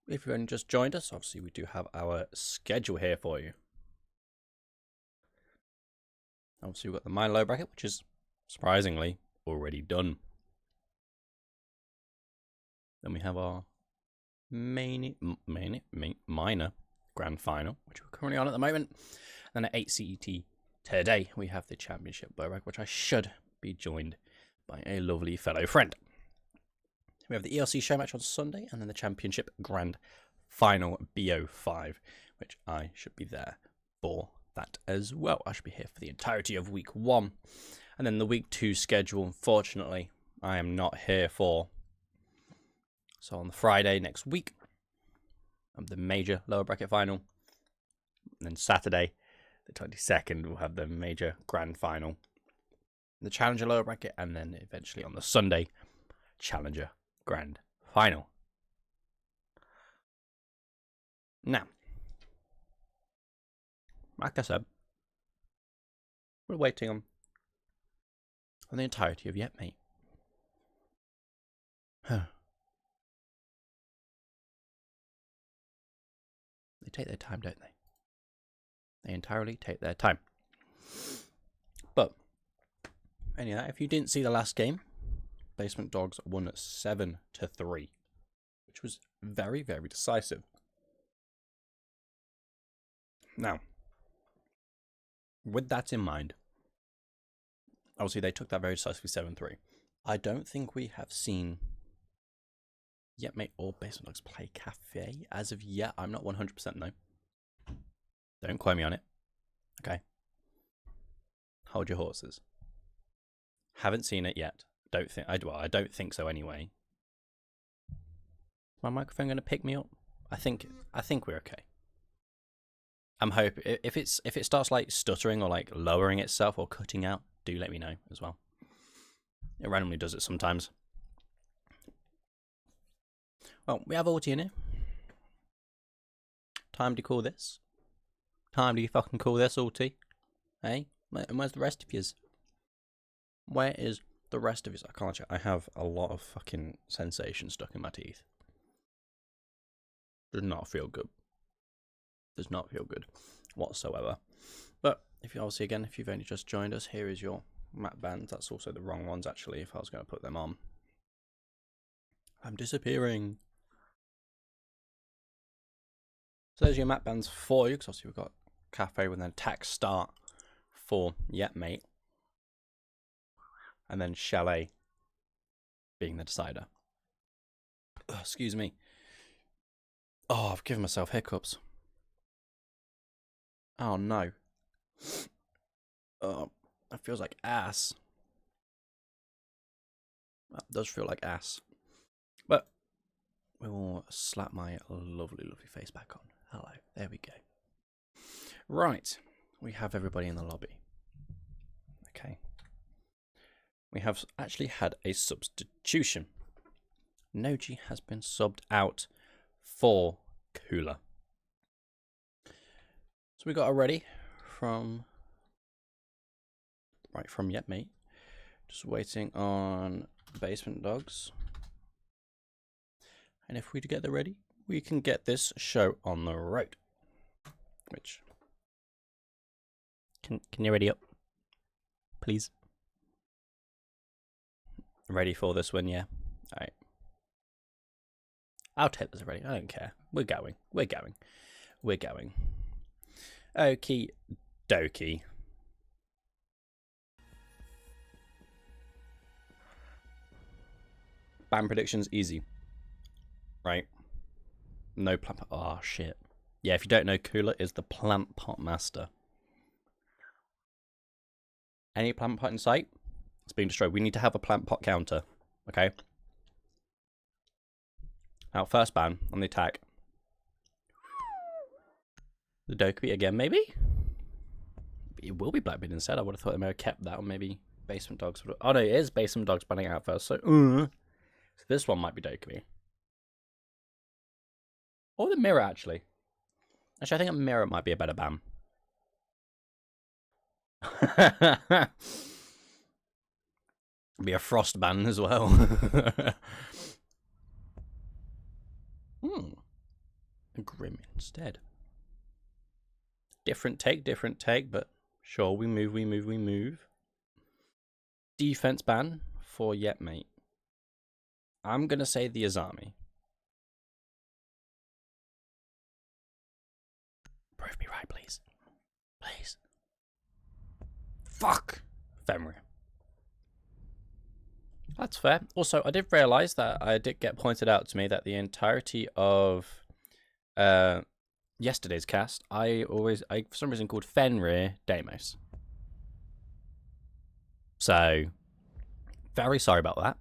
if you've only just joined us, obviously we do have our schedule here for you. Obviously we've got the My Low bracket, which is surprisingly already done. Then we have our minor grand final, which we're currently on at the moment. Then at 8 CET today, we have the championship low bracket, which I should be joined by a lovely fellow friend. We have the ELC show match on Sunday, and then the championship grand final BO5, which I should be there for that as well. I should be here for the entirety of week 1. And then the week 2 schedule, unfortunately, I am not here for. So on the Friday next week, the major lower bracket final. And then Saturday, the 22nd, we'll have the major grand final, the challenger lower bracket, and then eventually on the Sunday, challenger grand final. Now, like I said, we're waiting on the entirety of YepMate. They take their time, don't they? They entirely take their time. But anyway, if you didn't see the last game, Basement Dogs won 7-3, which was very, very decisive. Now, with that in mind, obviously they took that very decisively 7-3. I don't think we have seen YepMate or Basement Dogs play Cafe as of yet. I'm not 100% no. Don't quote me on it. Okay. Hold your horses. Haven't seen it yet. I don't think so anyway. Is my microphone going to pick me up? I think we're okay. I'm hoping if it starts like stuttering or like lowering itself or cutting out, do let me know as well. It randomly does it sometimes. Well, we have ulti in here. Time to call this. Time to fucking call this ulti. Hey? And where's the rest of yous? Where is the rest of yous? I can't check. I have a lot of fucking sensation stuck in my teeth. Does not feel good. Does not feel good whatsoever. But if you obviously, again, if you've only just joined us, here is your map bands. That's also the wrong ones, actually, if I was going to put them on. I'm disappearing. So there's your map bands for you, because obviously we've got Cafe with an attack start for YepMate. And then Chalet being the decider. Ugh, excuse me. Oh, I've given myself hiccups. Oh no. Oh, that feels like ass. That does feel like ass. But we will slap my lovely, lovely face back on. Hello. There we go. Right. We have everybody in the lobby. Okay. We have actually had a substitution. Noji has been subbed out for Cooler. So we got already from YepMate. Just waiting on Basement Dogs. And if we get the ready, we can get this show on the road. Which can you ready up, please? Ready for this one, yeah. All right. I'll take this already. I don't care. We're going. We're going. We're going. Okie dokie. Ban predictions easy. Right. No plant pot. Oh shit. Yeah, if you don't know, Cooler is the plant pot master. Any plant pot in sight, it's being destroyed. We need to have a plant pot counter. Okay. Now, first ban on the attack. The Dokkaebi again, maybe? It will be Blackbeard instead. I would have thought they may have kept that, or maybe Basement Dogs would have... Oh no, it is Basement Dogs banning out first, so... So this one might be Dokkaebi. Or the Mirror, actually. Actually, I think a Mirror might be a better ban. Be a Frost ban as well. A Grim instead. Different take, but sure, we move. Defense ban for YepMate. I'm going to say the Azami. Prove me right, please. Please. Fuck. Fenrir. That's fair. Also, I did realise that I did get pointed out to me that the entirety of yesterday's cast, I for some reason called Fenrir Deimos. So, very sorry about that.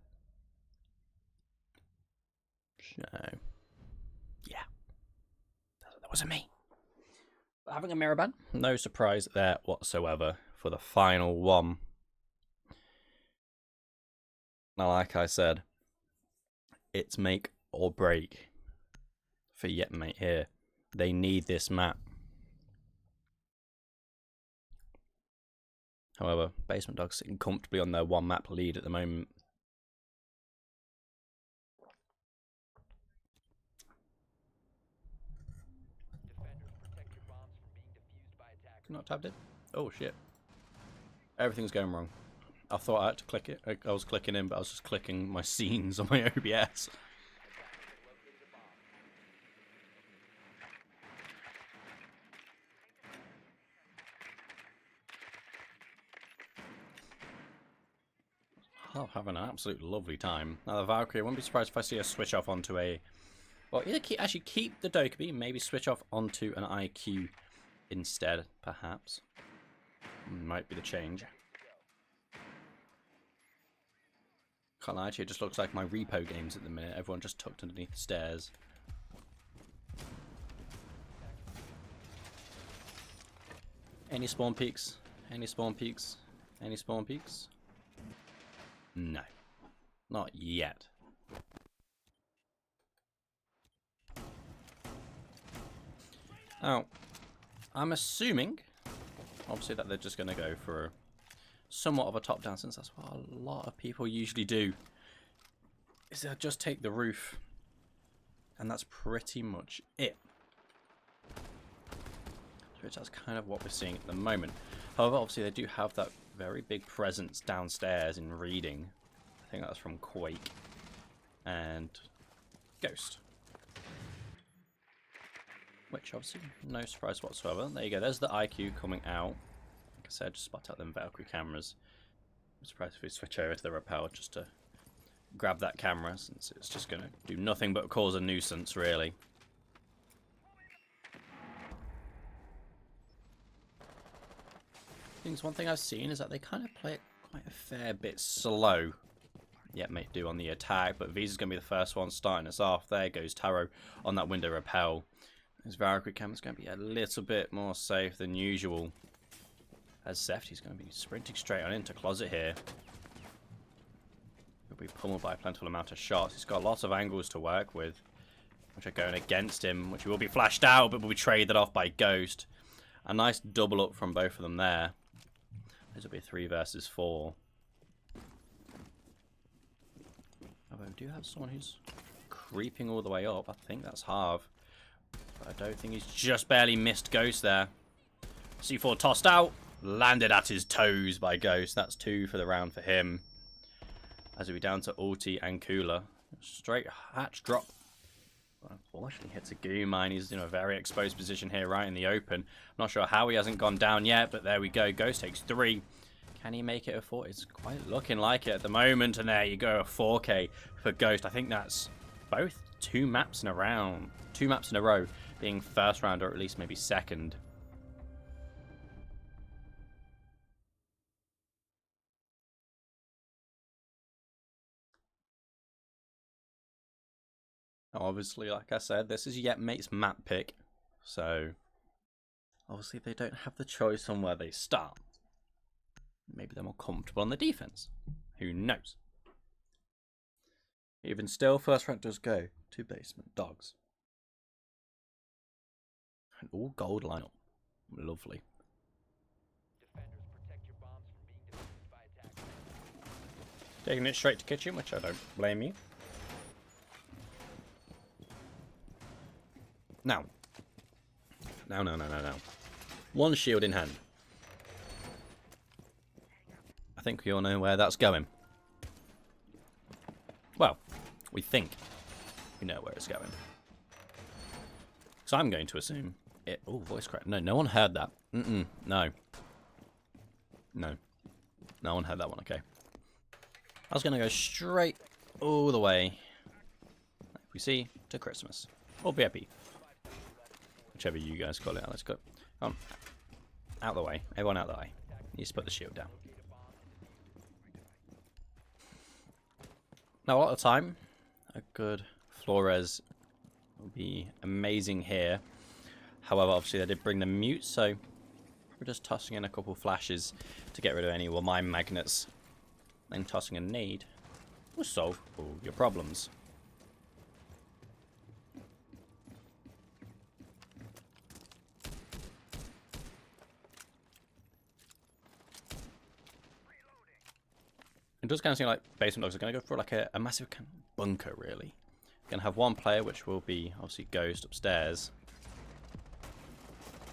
So, yeah. That wasn't me. But having a mirror ban, no surprise there whatsoever for the final one. Now, like I said, it's make or break for YepMate here. They need this map. However, Basement Dogs sitting comfortably on their one map lead at the moment. Not tabbed it? Oh shit. Everything's going wrong. I thought I had to click it. I was clicking in, but I was just clicking my scenes on my OBS. I'm having an absolute lovely time. Now the Valkyrie, I wouldn't be surprised if I see her switch off onto a... Well, either actually keep the Dokkaebi, maybe switch off onto an IQ instead, perhaps. Might be the change. Can't lie to you, it just looks like my repo games at the minute. Everyone just tucked underneath the stairs. Any spawn peaks? Any spawn peaks? Any spawn peaks? No. Not yet. Now, I'm assuming, obviously, that they're just going to go for somewhat of a top-down, since that's what a lot of people usually do, is they'll just take the roof, and that's pretty much it. Which that's kind of what we're seeing at the moment. However, obviously, they do have that very big presence downstairs in Reading. I think that's from Quake and Ghost. Which, obviously, no surprise whatsoever. There you go. There's the IQ coming out. Like I said, just spot out them Valkyrie cameras. I'm surprised if we switch over to the rappel just to grab that camera, since it's just going to do nothing but cause a nuisance, really. One thing I've seen is that they kind of play it quite a fair bit slow. YepMate do on the attack, but Visa's going to be the first one starting us off. There goes Taro on that window rappel. His Valkyrie cam is going to be a little bit more safe than usual, as Sefty's going to be sprinting straight on into Closet here. He'll be pummeled by a plentiful amount of shots. He's got lots of angles to work with, which are going against him, which will be flashed out, but will be traded off by Ghost. A nice double up from both of them there. This will be 3 versus 4. Although we do have someone who's creeping all the way up. I think that's Harv. But I don't think he's just barely missed Ghost there. C4 tossed out. Landed at his toes by Ghost. That's 2 for the round for him. As we down to Ulti and Cooler. Straight hatch drop. Unfortunately hits a goo mine. He's in a very exposed position here, right in the open. I'm not sure how he hasn't gone down yet, but there we go. Ghost takes 3. Can he make it a 4? It's quite looking like it at the moment. And there you go, a 4K for Ghost. I think that's both 2 maps in a round. 2 maps in a row being first round, or at least maybe second. Obviously, like I said, this is YepMate's map pick, so obviously they don't have the choice on where they start. Maybe they're more comfortable on the defense. Who knows? Even still, first rank does go to Basement Dogs. An all gold lineup. Lovely. Taking it straight to kitchen, which I don't blame you. Now. No. One shield in hand. I think we all know where that's going. Well, we think we know where it's going. So I'm going to assume it... Oh, voice crack. No one heard that. No. No one heard that one, okay. I was going to go straight all the way, like we see, to Christmas. Or VIP. Whichever you guys call it. Let's go. Out the way. Everyone out the way. You just put the shield down. Now, a lot of time, a good Flores will be amazing here. However, obviously they did bring the mute, so we're just tossing in a couple flashes to get rid of any mine magnets. Then tossing a nade will solve all your problems. It does kind of seem like Basement Dogs are going to go for like a massive bunker, really. Going to have one player, which will be obviously Ghost upstairs.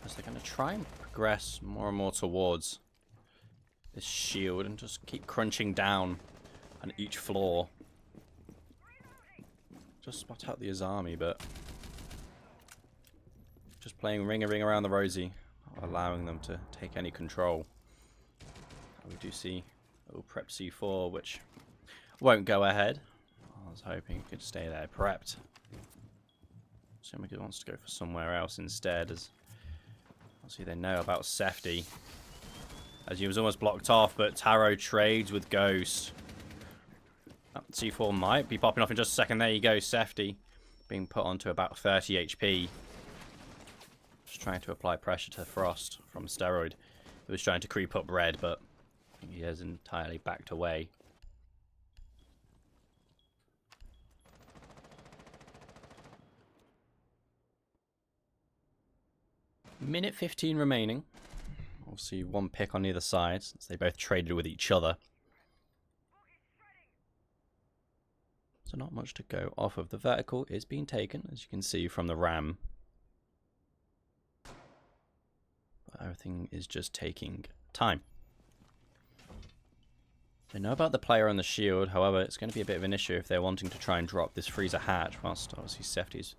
As they're going to try and progress more and more towards this shield and just keep crunching down on each floor. Just spot out the Azami, but just playing ring around the rosy, not allowing them to take any control. We do see prep C4, which won't go ahead. I was hoping it could stay there prepped. Assuming he wants to go for somewhere else instead, as obviously they know about Sefty. As he was almost blocked off, but Taro trades with Ghost. That C4 might be popping off in just a second. There you go, Sefty being put onto about 30 HP. Just trying to apply pressure to Frost from Steroid. He was trying to creep up red, but he has entirely backed away. minute 15 remaining. Obviously, one pick on either side, since they both traded with each other. So not much to go off of. The vertical is being taken, as you can see from the ram. But everything is just taking time. They know about the player on the shield, however, it's going to be a bit of an issue if they're wanting to try and drop this freezer hatch, whilst obviously Sefty's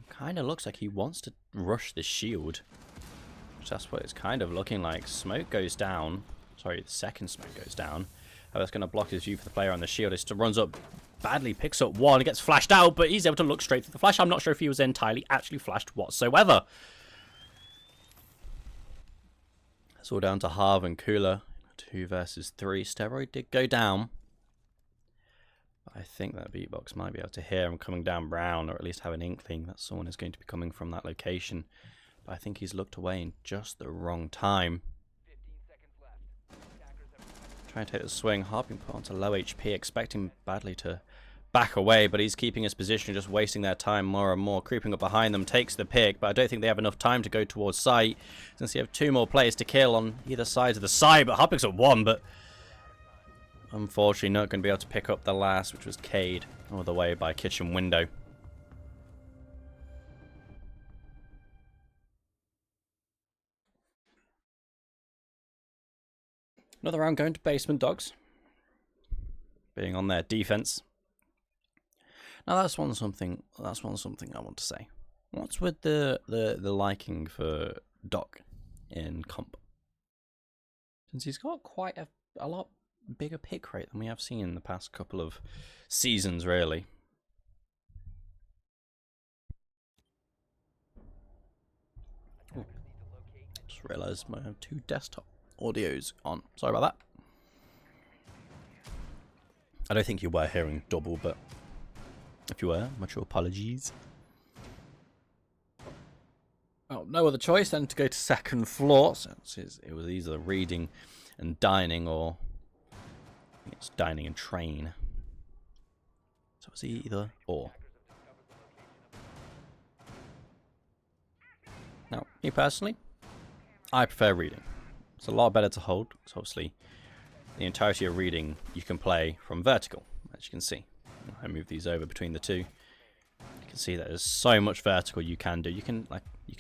kind of looks like he wants to rush the shield. That's what it's kind of looking like. Smoke goes down. Sorry, the second smoke goes down. Oh, that's going to block his view for the player on the shield. He still runs up badly, picks up one, gets flashed out, but he's able to look straight through the flash. I'm not sure if he was entirely actually flashed whatsoever. It's all down to Harv and Kula. 2 versus 3. Steroid did go down. But I think that beatbox might be able to hear him coming down brown, or at least have an inkling that someone is going to be coming from that location. But I think he's looked away in just the wrong time. Trying to take the swing. Harv being put onto low HP, expecting badly to back away, but he's keeping his position, just wasting their time more and more. Creeping up behind them, takes the pick, but I don't think they have enough time to go towards site, since you have 2 more players to kill on either side of the site. But Harv picks up 1, but unfortunately not going to be able to pick up the last, which was Cade, all the way by kitchen window. Another round going to basement dogs, being on their defense. Now that's one something I want to say. What's with the liking for Doc in comp? Since he's got quite a lot bigger pick rate than we have seen in the past couple of seasons, really. Ooh. Just realised I have 2 desktop audios on. Sorry about that. I don't think you were hearing double, but if you were, much apologies. Oh, no other choice than to go to second floor. So it was either reading and dining, or it's dining and train. So it was either or. Now, me personally, I prefer reading. It's a lot better to hold, because obviously the entirety of reading you can play from vertical, as you can see. I move these over between the two. You can see that there's so much vertical you can do. You can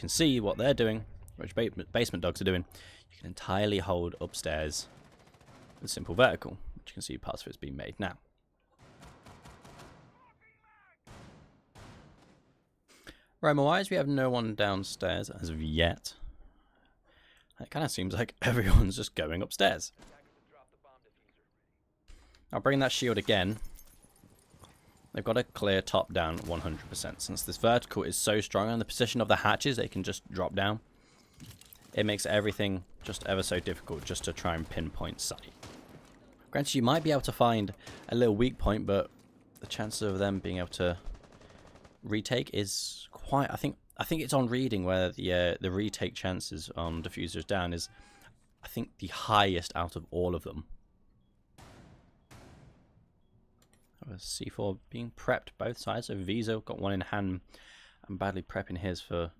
see what they're doing, which basement dogs are doing. You can entirely hold upstairs with simple vertical, which you can see parts of it's being made now. Roma-wise, we have no one downstairs as of yet. It kind of seems like everyone's just going upstairs. I'll bring that shield again. They've got a clear top down 100%. Since this vertical is so strong and the position of the hatches, they can just drop down. It makes everything just ever so difficult just to try and pinpoint site. Granted, you might be able to find a little weak point, but the chances of them being able to retake is quite... I think it's on reading where the retake chances on diffusers down is, I think, the highest out of all of them. C4 being prepped both sides. So Vizo got one in hand and badly prepping his for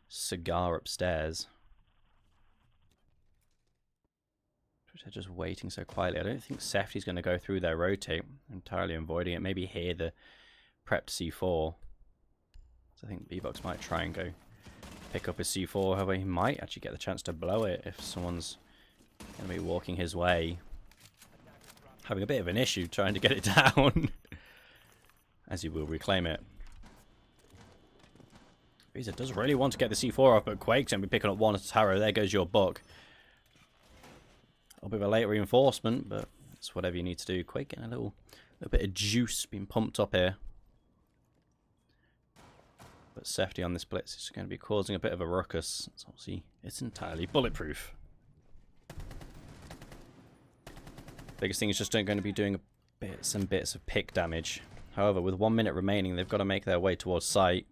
Cigar upstairs. They're just waiting so quietly. I don't think Sefty's going to go through their rotate, entirely avoiding it. Maybe hear the prepped C4. So I think B-Box might try and go pick up his C4. However, he might actually get the chance to blow it if someone's going to be walking his way. Having a bit of an issue trying to get it down. As he will reclaim it. Visa does really want to get the C4 off, but Quake's going to be picking up one at Taro. There goes your buck. A little bit of a late reinforcement, but it's whatever you need to do. Quake getting a little bit of juice being pumped up here. But Sefty on this blitz is going to be causing a bit of a ruckus. So obviously, it's entirely bulletproof. Biggest thing is just going to be doing some bits of pick damage. However, with 1 minute remaining, they've got to make their way towards site.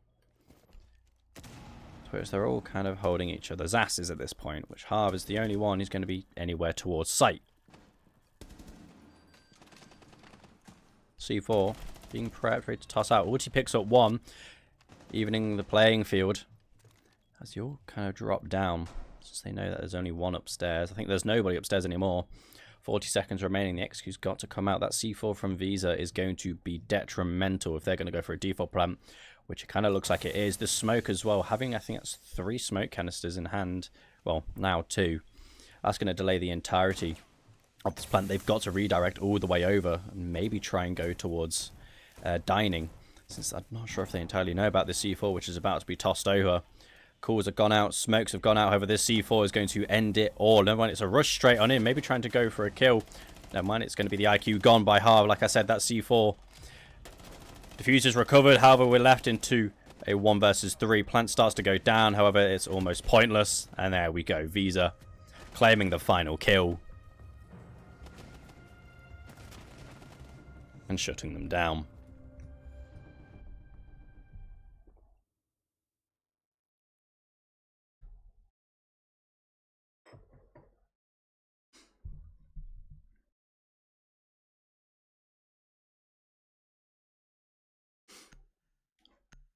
Whereas they're all kind of holding each other's asses at this point, which Harv is the only one who's going to be anywhere towards site. C4 being prepped, ready to toss out. Uchi picks up one, evening the playing field. as you all kind of drop down, since they know that there's only one upstairs. I think there's nobody upstairs anymore. 40 seconds remaining. The execute's got to come out. That C4 from Visa is going to be detrimental if they're going to go for a default plant, which it kind of looks like it is. The smoke as well, having, I think that's 3 smoke canisters in hand. Well, now 2. That's going to delay the entirety of this plant. They've got to redirect all the way over and maybe try and go towards dining, since I'm not sure if they entirely know about the C4, which is about to be tossed over. Calls have gone out, smokes have gone out. However, this C4 is going to end it all. Never mind, it's a rush straight on in, maybe trying to go for a kill. Never mind, it's going to be the IQ gone by half. Like I said, that C4 diffuser's recovered. However, we're left into a 1 versus 3. Plant starts to go down. However, it's almost pointless. And there we go. Visa claiming the final kill and shutting them down.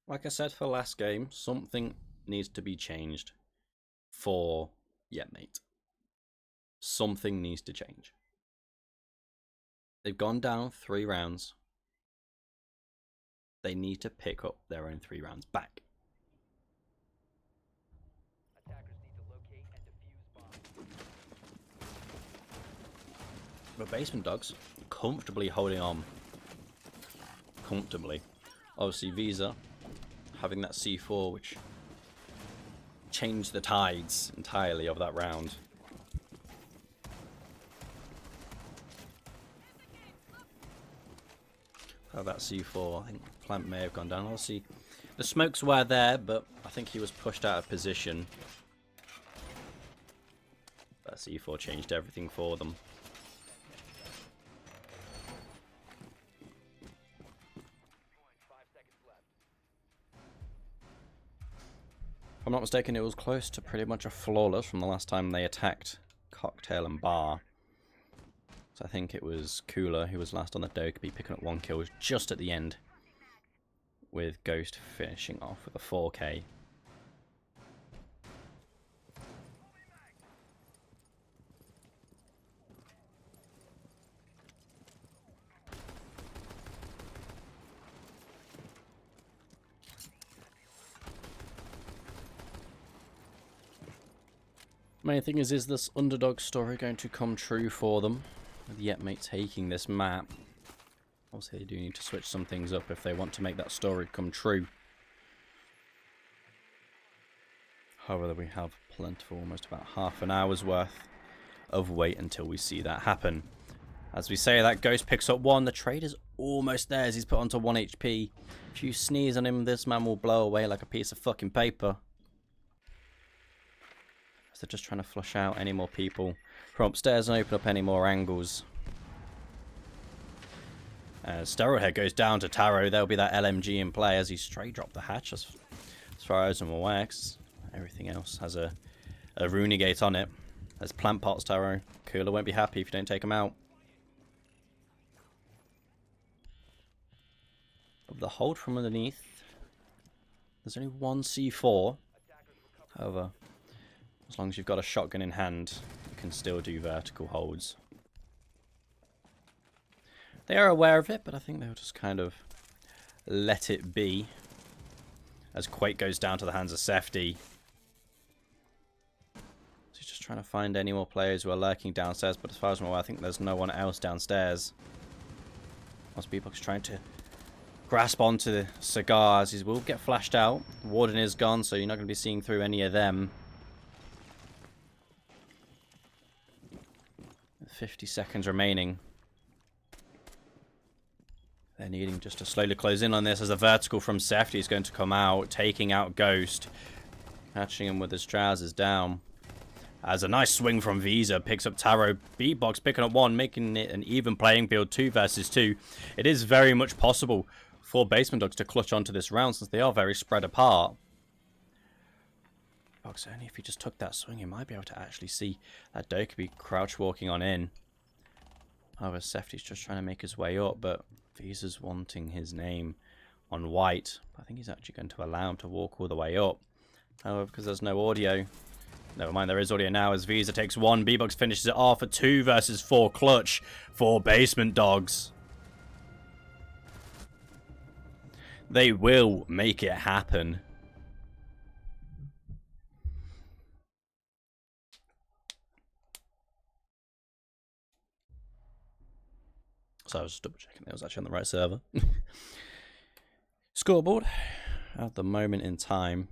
Like I said for last game, something needs to be changed for YepMate. Something needs to change. They've gone down 3 rounds. They need to pick up their own 3 rounds back. Attackers need to locate and defuse bombs. But Basement Dogs comfortably holding on. Comfortably. Obviously Visa having that C4, which changed the tides entirely of that round. That C4, I think plant may have gone down. Obviously the smokes were there, but I think he was pushed out of position. That C4 changed everything for them. If I'm not mistaken, it was close to pretty much a flawless from the last time they attacked Cocktail and Bar. So I think it was Cooler who was last on the Dokkaebi, picking up 1 kill just at the end, with Ghost finishing off with a 4K. Main thing is this underdog story going to come true for them? With YepMate taking this map. Obviously they do need to switch some things up if they want to make that story come true. However, we have plenty for almost about half an hour's worth of wait until we see that happen. As we say that, Ghost picks up 1. The trade is almost there as he's put onto 1 HP. If you sneeze on him, this man will blow away like a piece of fucking paper. They're just trying to flush out any more people from upstairs and open up any more angles. As Steroid Head goes down to Taro, there'll be that LMG in play as he straight dropped the hatch as far as I'm aware. Everything else has a Runegate on it. There's plant pots, Taro. Cooler won't be happy if you don't take him out. Of the hold from underneath, there's only 1 C4. However, as long as you've got a shotgun in hand, you can still do vertical holds. They are aware of it, but I think they'll just kind of let it be. As Quake goes down to the hands of Sefty. So he's just trying to find any more players who are lurking downstairs, but as far as I'm aware, I think there's no one else downstairs. Whilst Beatbox trying to grasp onto the cigars, he will get flashed out. Warden is gone, so you're not going to be seeing through any of them. 50 seconds remaining. They're needing just to slowly close in on this as a vertical from Sefty is going to come out, taking out Ghost, catching him with his trousers down. As a nice swing from Visa picks up Taro. Beatbox picking up 1, making it an even playing field, 2 versus 2. It is very much possible for Basement Dogs to clutch onto this round since they are very spread apart. Box only if he just took that swing, he might be able to actually see that Dokkaebi crouch walking on in. However, Sefty's just trying to make his way up, but Visa's wanting his name on white. I think he's actually going to allow him to walk all the way up. However, because there's no audio. Never mind, there is audio now as Visa takes one. B-Bucks finishes it off. A 2 versus 4 clutch for Basement Dogs. They will make it happen. So I was just double checking it was actually on the right server. Scoreboard. At the moment in time,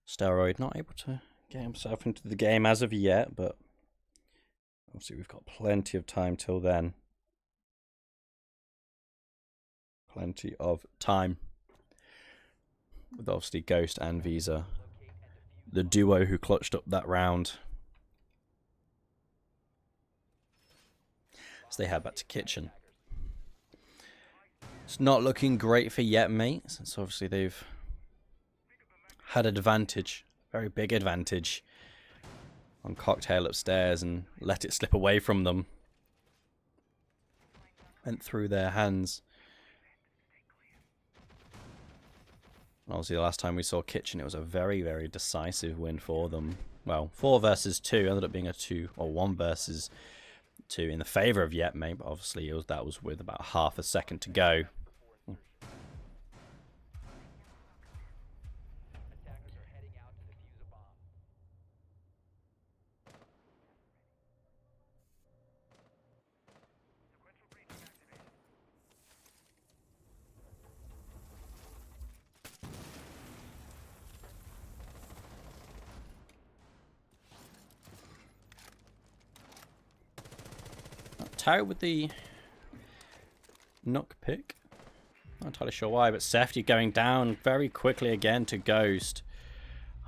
Steroid not able to get himself into the game as of yet, but obviously we've got plenty of time till then. Plenty of time. With obviously Ghost and Visa, the duo who clutched up that round. So they head back to kitchen. It's not looking great for YepMate, since obviously they've had an advantage, very big advantage, on Cocktail upstairs and let it slip away from them. Went through their hands. Obviously, the last time we saw Kitchen, it was a very, very decisive win for them. Well, 4 versus 2 ended up being a 2 or 1 versus 2 in the favour of YepMate, but obviously that was with about half a second to go. Attackers are heading out to defuse a bomb. Tao with the knock pick. Not entirely sure why, but Safety going down very quickly again to Ghost.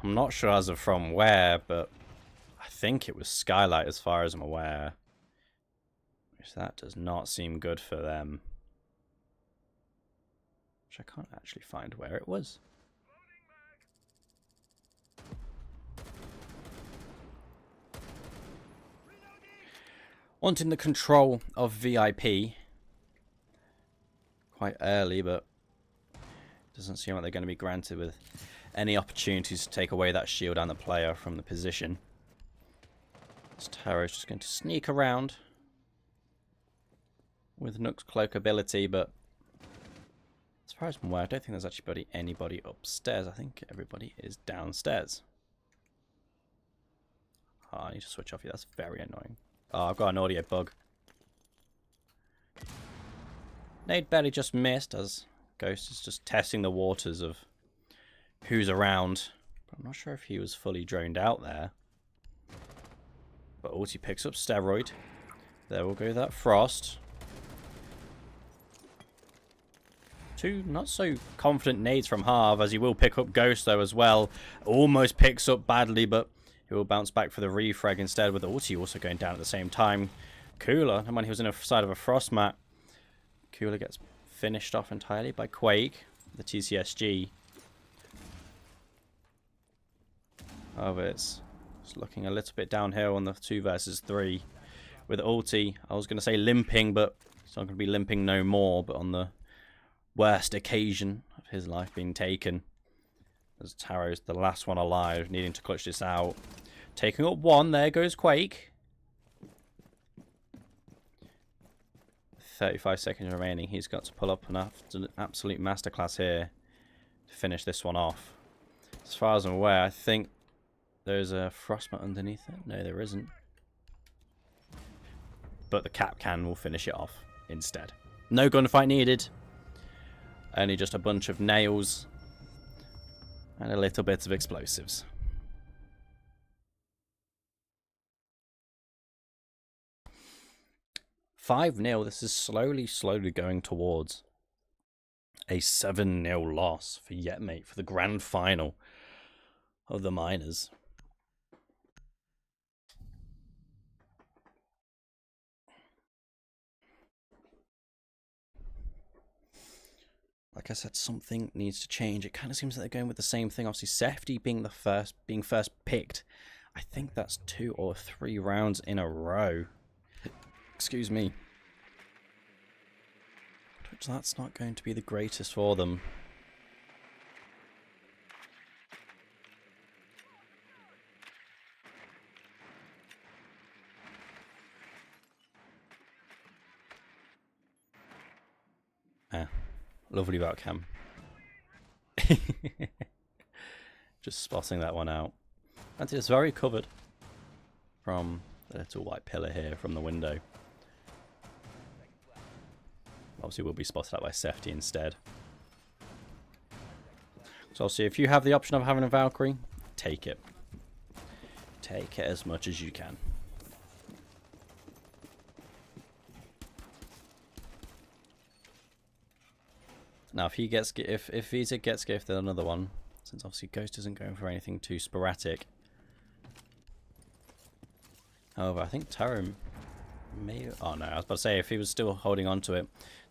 I'm not sure as of from where, but I think it was Skylight as far as I'm aware. Which that does not seem good for them. Which I can't actually find where it was. Wanting the control of VIP quite early, but it doesn't seem like they're going to be granted with any opportunities to take away that shield and the player from the position. This Taro is just going to sneak around with Nook's cloak ability, but as far as I'm aware, I don't think there's actually anybody upstairs. I think everybody is downstairs. Oh, I need to switch off here. That's very annoying. Oh, I've got an audio bug. Nade barely just missed as Ghost is just testing the waters of who's around. But I'm not sure if he was fully droned out there. But Ulti picks up Steroid. There will go that Frost. 2 not so confident nades from Harv, as he will pick up Ghost though as well. Almost picks up badly, but he will bounce back for the refrag instead, with Ulti also going down at the same time. Cooler, and when he was inside of a Frost mat, Cooler gets finished off entirely by Quake, the TCSG. However, it's looking a little bit downhill on the 2 versus 3. With Ulti, I was going to say limping, but he's not going to be limping no more, but on the worst occasion of his life being taken. As Taro's the last one alive, needing to clutch this out. Taking up 1, there goes Quake. 35 seconds remaining. He's got to pull up an absolute masterclass here to finish this one off. As far as I'm aware, I think there's a frostmat underneath it. No, there isn't. But the cap can will finish it off instead. No gunfight needed. Only just a bunch of nails and a little bit of explosives. $5-0. This is slowly going towards a 7-0 loss for YepMate for the grand final of the Minors. Like I said, something needs to change. It kind of seems that they're going with the same thing. Obviously, Safety being first picked. I think that's 2 or 3 rounds in a row. Excuse me. But that's not going to be the greatest for them. Lovely about cam. Just spotting that one out. And it's very covered from the little white pillar here from the window. Obviously we'll be spotted out by Sefty instead. So obviously if you have the option of having a Valkyrie, take it. Take it as much as you can. Now if he gets if Visa gets gifted another one, since obviously Ghost isn't going for anything too sporadic. However, I think Taro may... Oh no, I was about to say if he was still holding on to it,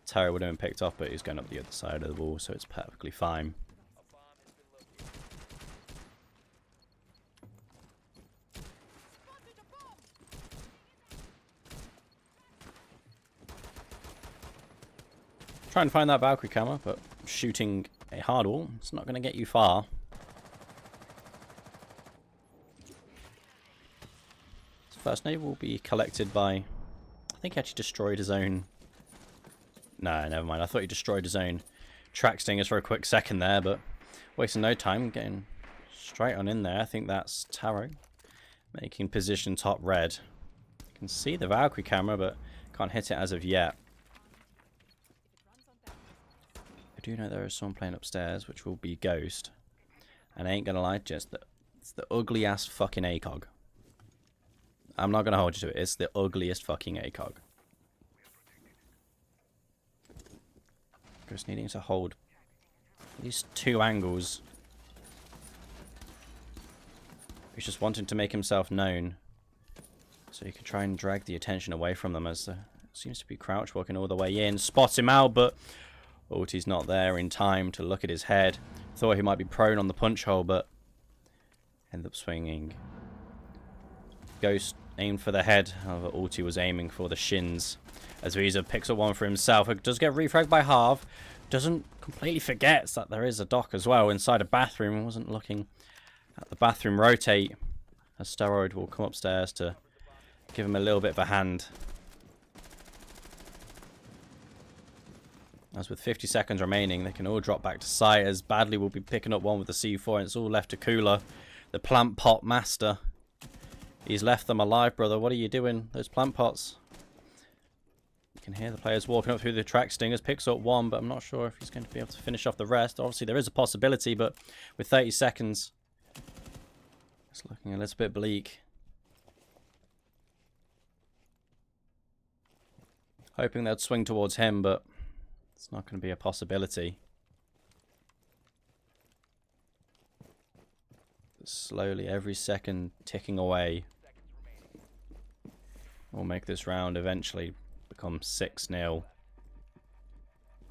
Taro would have been picked off, but he's going up the other side of the wall, so it's perfectly fine. Try and find that Valkyrie camera, but shooting a hard wall, it's not going to get you far. First nade will be collected by... I think he actually destroyed his own... No, never mind. I thought he destroyed his own track stingers for a quick second there, but wasting no time, getting straight on in there. I think that's Taro making position top red. You can see the Valkyrie camera, but can't hit it as of yet. I do know there is someone playing upstairs, which will be Ghost. And I ain't gonna lie, it's the ugly ass fucking ACOG. I'm not gonna hold you to it. It's the ugliest fucking ACOG. Just needing to hold at least 2 angles. He's just wanting to make himself known, so he can try and drag the attention away from them. As seems to be Crouch walking all the way in, spots him out, but Ulti's not there in time to look at his head. Thought he might be prone on the punch hole, but ended up swinging. Ghost aimed for the head, however Ulti was aiming for the shins. As Visa picks up one for himself, it does get refragged by Harv. Doesn't completely forgets that there is a dock as well inside a bathroom. Wasn't looking at the bathroom rotate. As Steroid will come upstairs to give him a little bit of a hand. As with 50 seconds remaining, they can all drop back to site, as Badly will be picking up one with the C4, and it's all left to Cooler, the plant pot master. He's left them alive, brother. What are you doing? Those plant pots. You can hear the players walking up through the track. Stingers picks up one, but I'm not sure if he's going to be able to finish off the rest. Obviously, there is a possibility, but with 30 seconds, it's looking a little bit bleak. Hoping they'd swing towards him, but it's not going to be a possibility. Slowly, every second ticking away will make this round eventually become 6-0.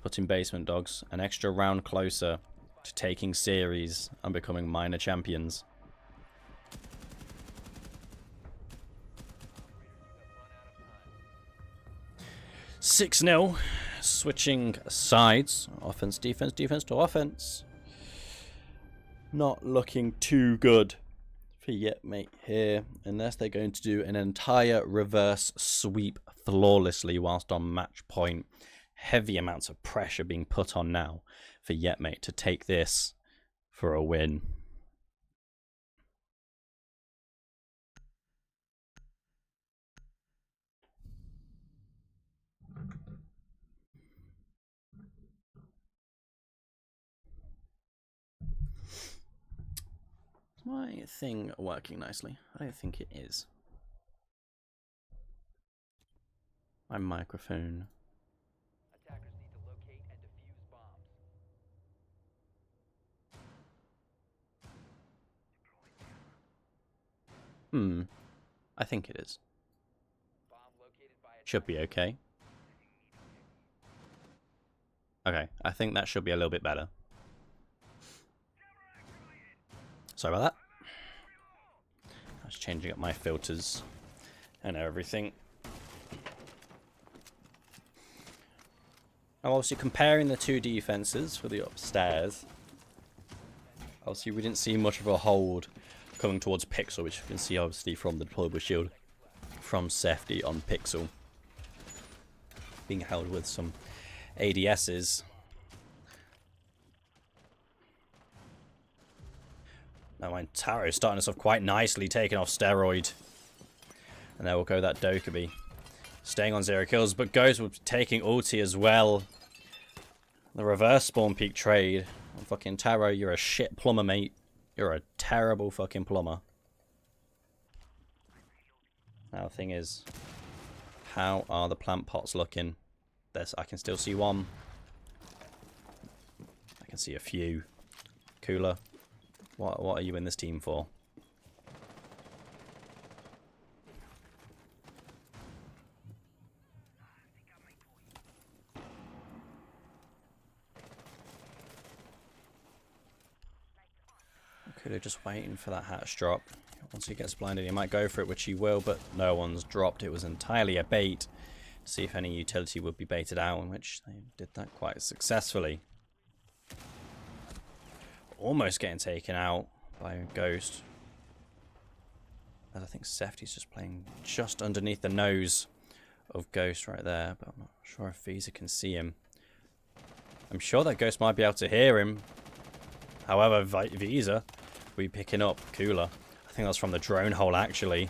Putting Basement Dogs an extra round closer to taking series and becoming minor champions. (6-0). Switching sides. Offense, defense, defense to offense. Not looking too good for YepMate here, unless they're going to do an entire reverse sweep flawlessly whilst on match point. Heavy amounts of pressure being put on now for YepMate to take this for a win. Is my thing working nicely? I don't think it is. My microphone. Attackers need to locate and defuse bombs. I think it is. Bomb located by Should be okay. Okay, I think that should be a little bit better. Sorry about that. I was changing up my filters and everything. I'm obviously comparing the two defenses for the upstairs. Obviously, we didn't see much of a hold coming towards Pixel, which you can see obviously from the deployable shield from Sefty on Pixel. Being held with some ADSs. Now, when Taro's starting us off quite nicely, taking off Steroid. And there will go that Dokkaebi. Staying on 0 kills, but Ghost will be taking ulti as well. The reverse spawn peak trade. Oh, fucking Taro, you're a shit plumber, mate. You're a terrible fucking plumber. Now the thing is, how are the plant pots looking? I can still see one. I can see a few. Cooler. What are you in this team for? Cooler just waiting for that hatch drop. Once he gets blinded, he might go for it, which he will, but no one's dropped. It was entirely a bait to see if any utility would be baited out, in which they did that quite successfully. Almost getting taken out by a Ghost. As I think Sefty's just playing just underneath the nose of Ghost right there, but I'm not sure if Visa can see him. I'm sure that Ghost might be able to hear him. However, Visa will be picking up Cooler. I think that's from the drone hole, actually.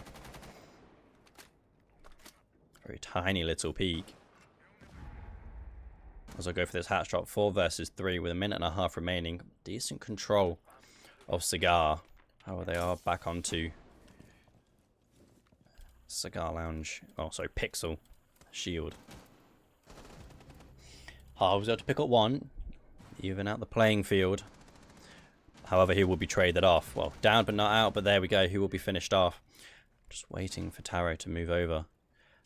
Very tiny little peak. As I go for this hatch drop, 4 versus 3 with a minute and a half remaining. Decent control of Cigar. However, they are back onto Cigar Lounge. Oh, sorry, Pixel Shield. Harv was able to pick up 1. Even out the playing field. However, he will be traded off. Well, down but not out, but there we go. He will be finished off. Just waiting for Taro to move over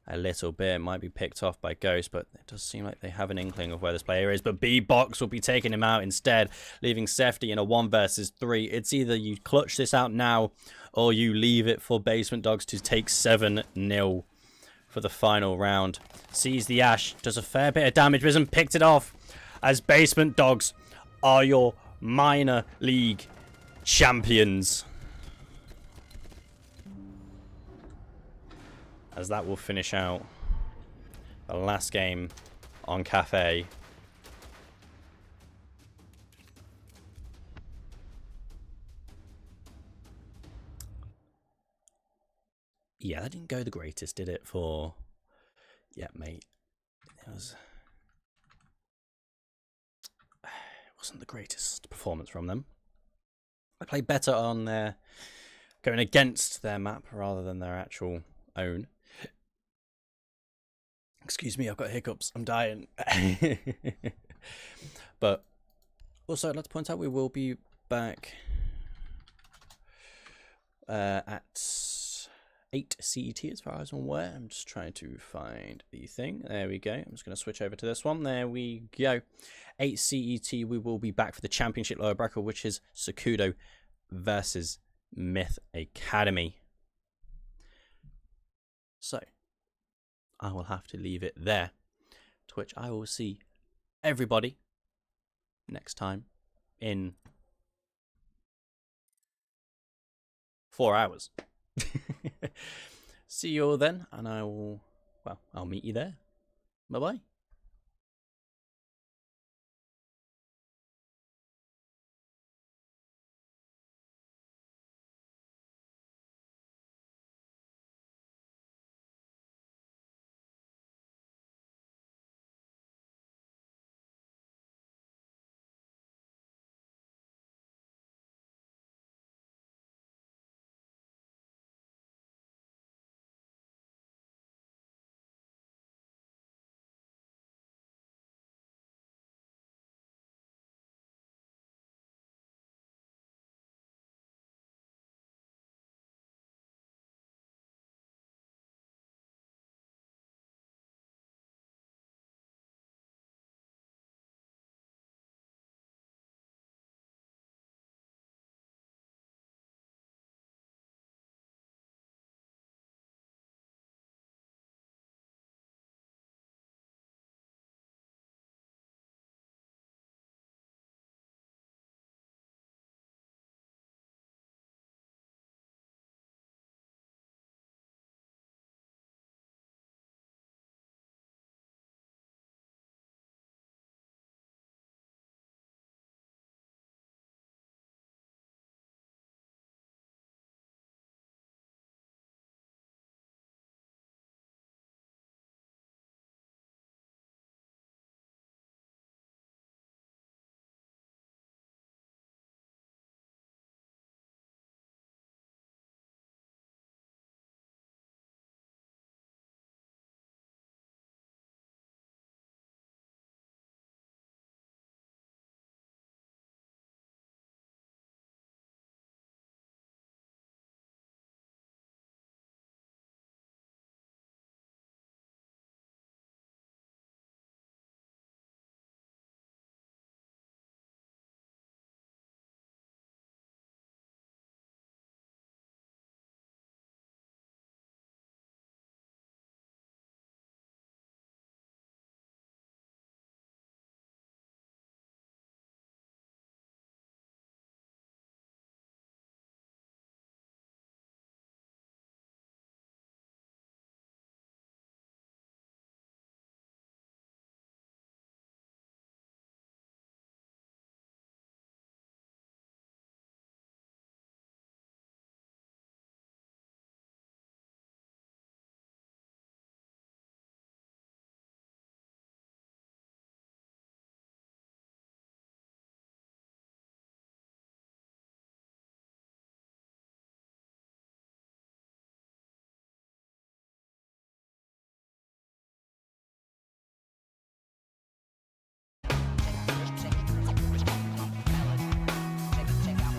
a little bit. It might be picked off by Ghost, but it does seem like they have an inkling of where this player is. But B-Box will be taking him out instead, leaving Sefty in a 1 versus 3. It's either you clutch this out now, or you leave it for Basement Dogs to take 7-0 for the final round. Sees the Ash, does a fair bit of damage, but isn't picked it off, as Basement Dogs are your minor league champions. As that will finish out the last game on Cafe. Yeah, that didn't go the greatest, did it, for YepMate? It wasn't the greatest performance from them. I played better on their going against their map rather than their actual own. Excuse me, I've got hiccups. I'm dying. But also, let's point out we will be back at 8 CET as far as I'm aware. I'm just trying to find the thing. There we go. I'm just going to switch over to this one. There we go. 8 CET, we will be back for the championship lower bracket, which is Sakudo versus Myth Academy. So, I will have to leave it there, to which I will see everybody next time in 4 hours. See you all then, and I'll meet you there. Bye-bye.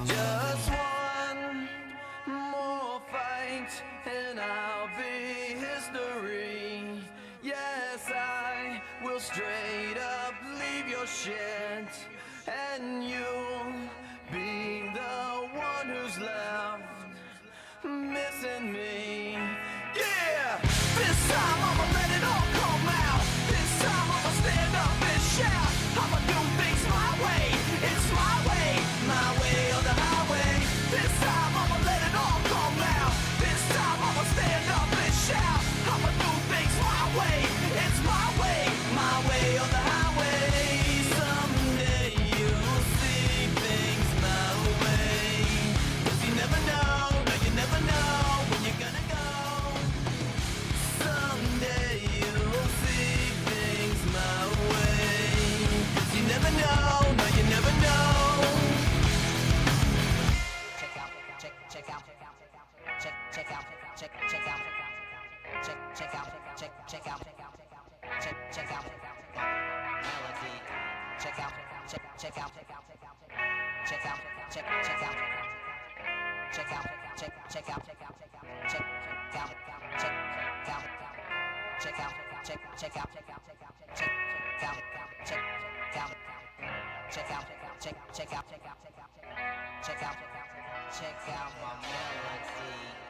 Just one more fight and I'll be history. Yes, I will straight up leave your shit, and you'll be the one who's left missing me. Yeah, this time I'ma let it all come out. This time I'ma stand up and shout. I'ma do things my way. It's my way or the highway. This time I'ma let it all come out. This time I'ma stand up and shout. I'ma do things my way. It's my way or the highway. Someday you'll see things my way. 'Cause you never know, no you never know when you're gonna go. Someday you'll see things my way. 'Cause you never know, no you never know. Check out, check out, check out, check out, check out, check out, check out, check out, melody. Check out, check out, check out, check out, check out, check out, check out, check out, check out, check out, check out, check out, check out my melody.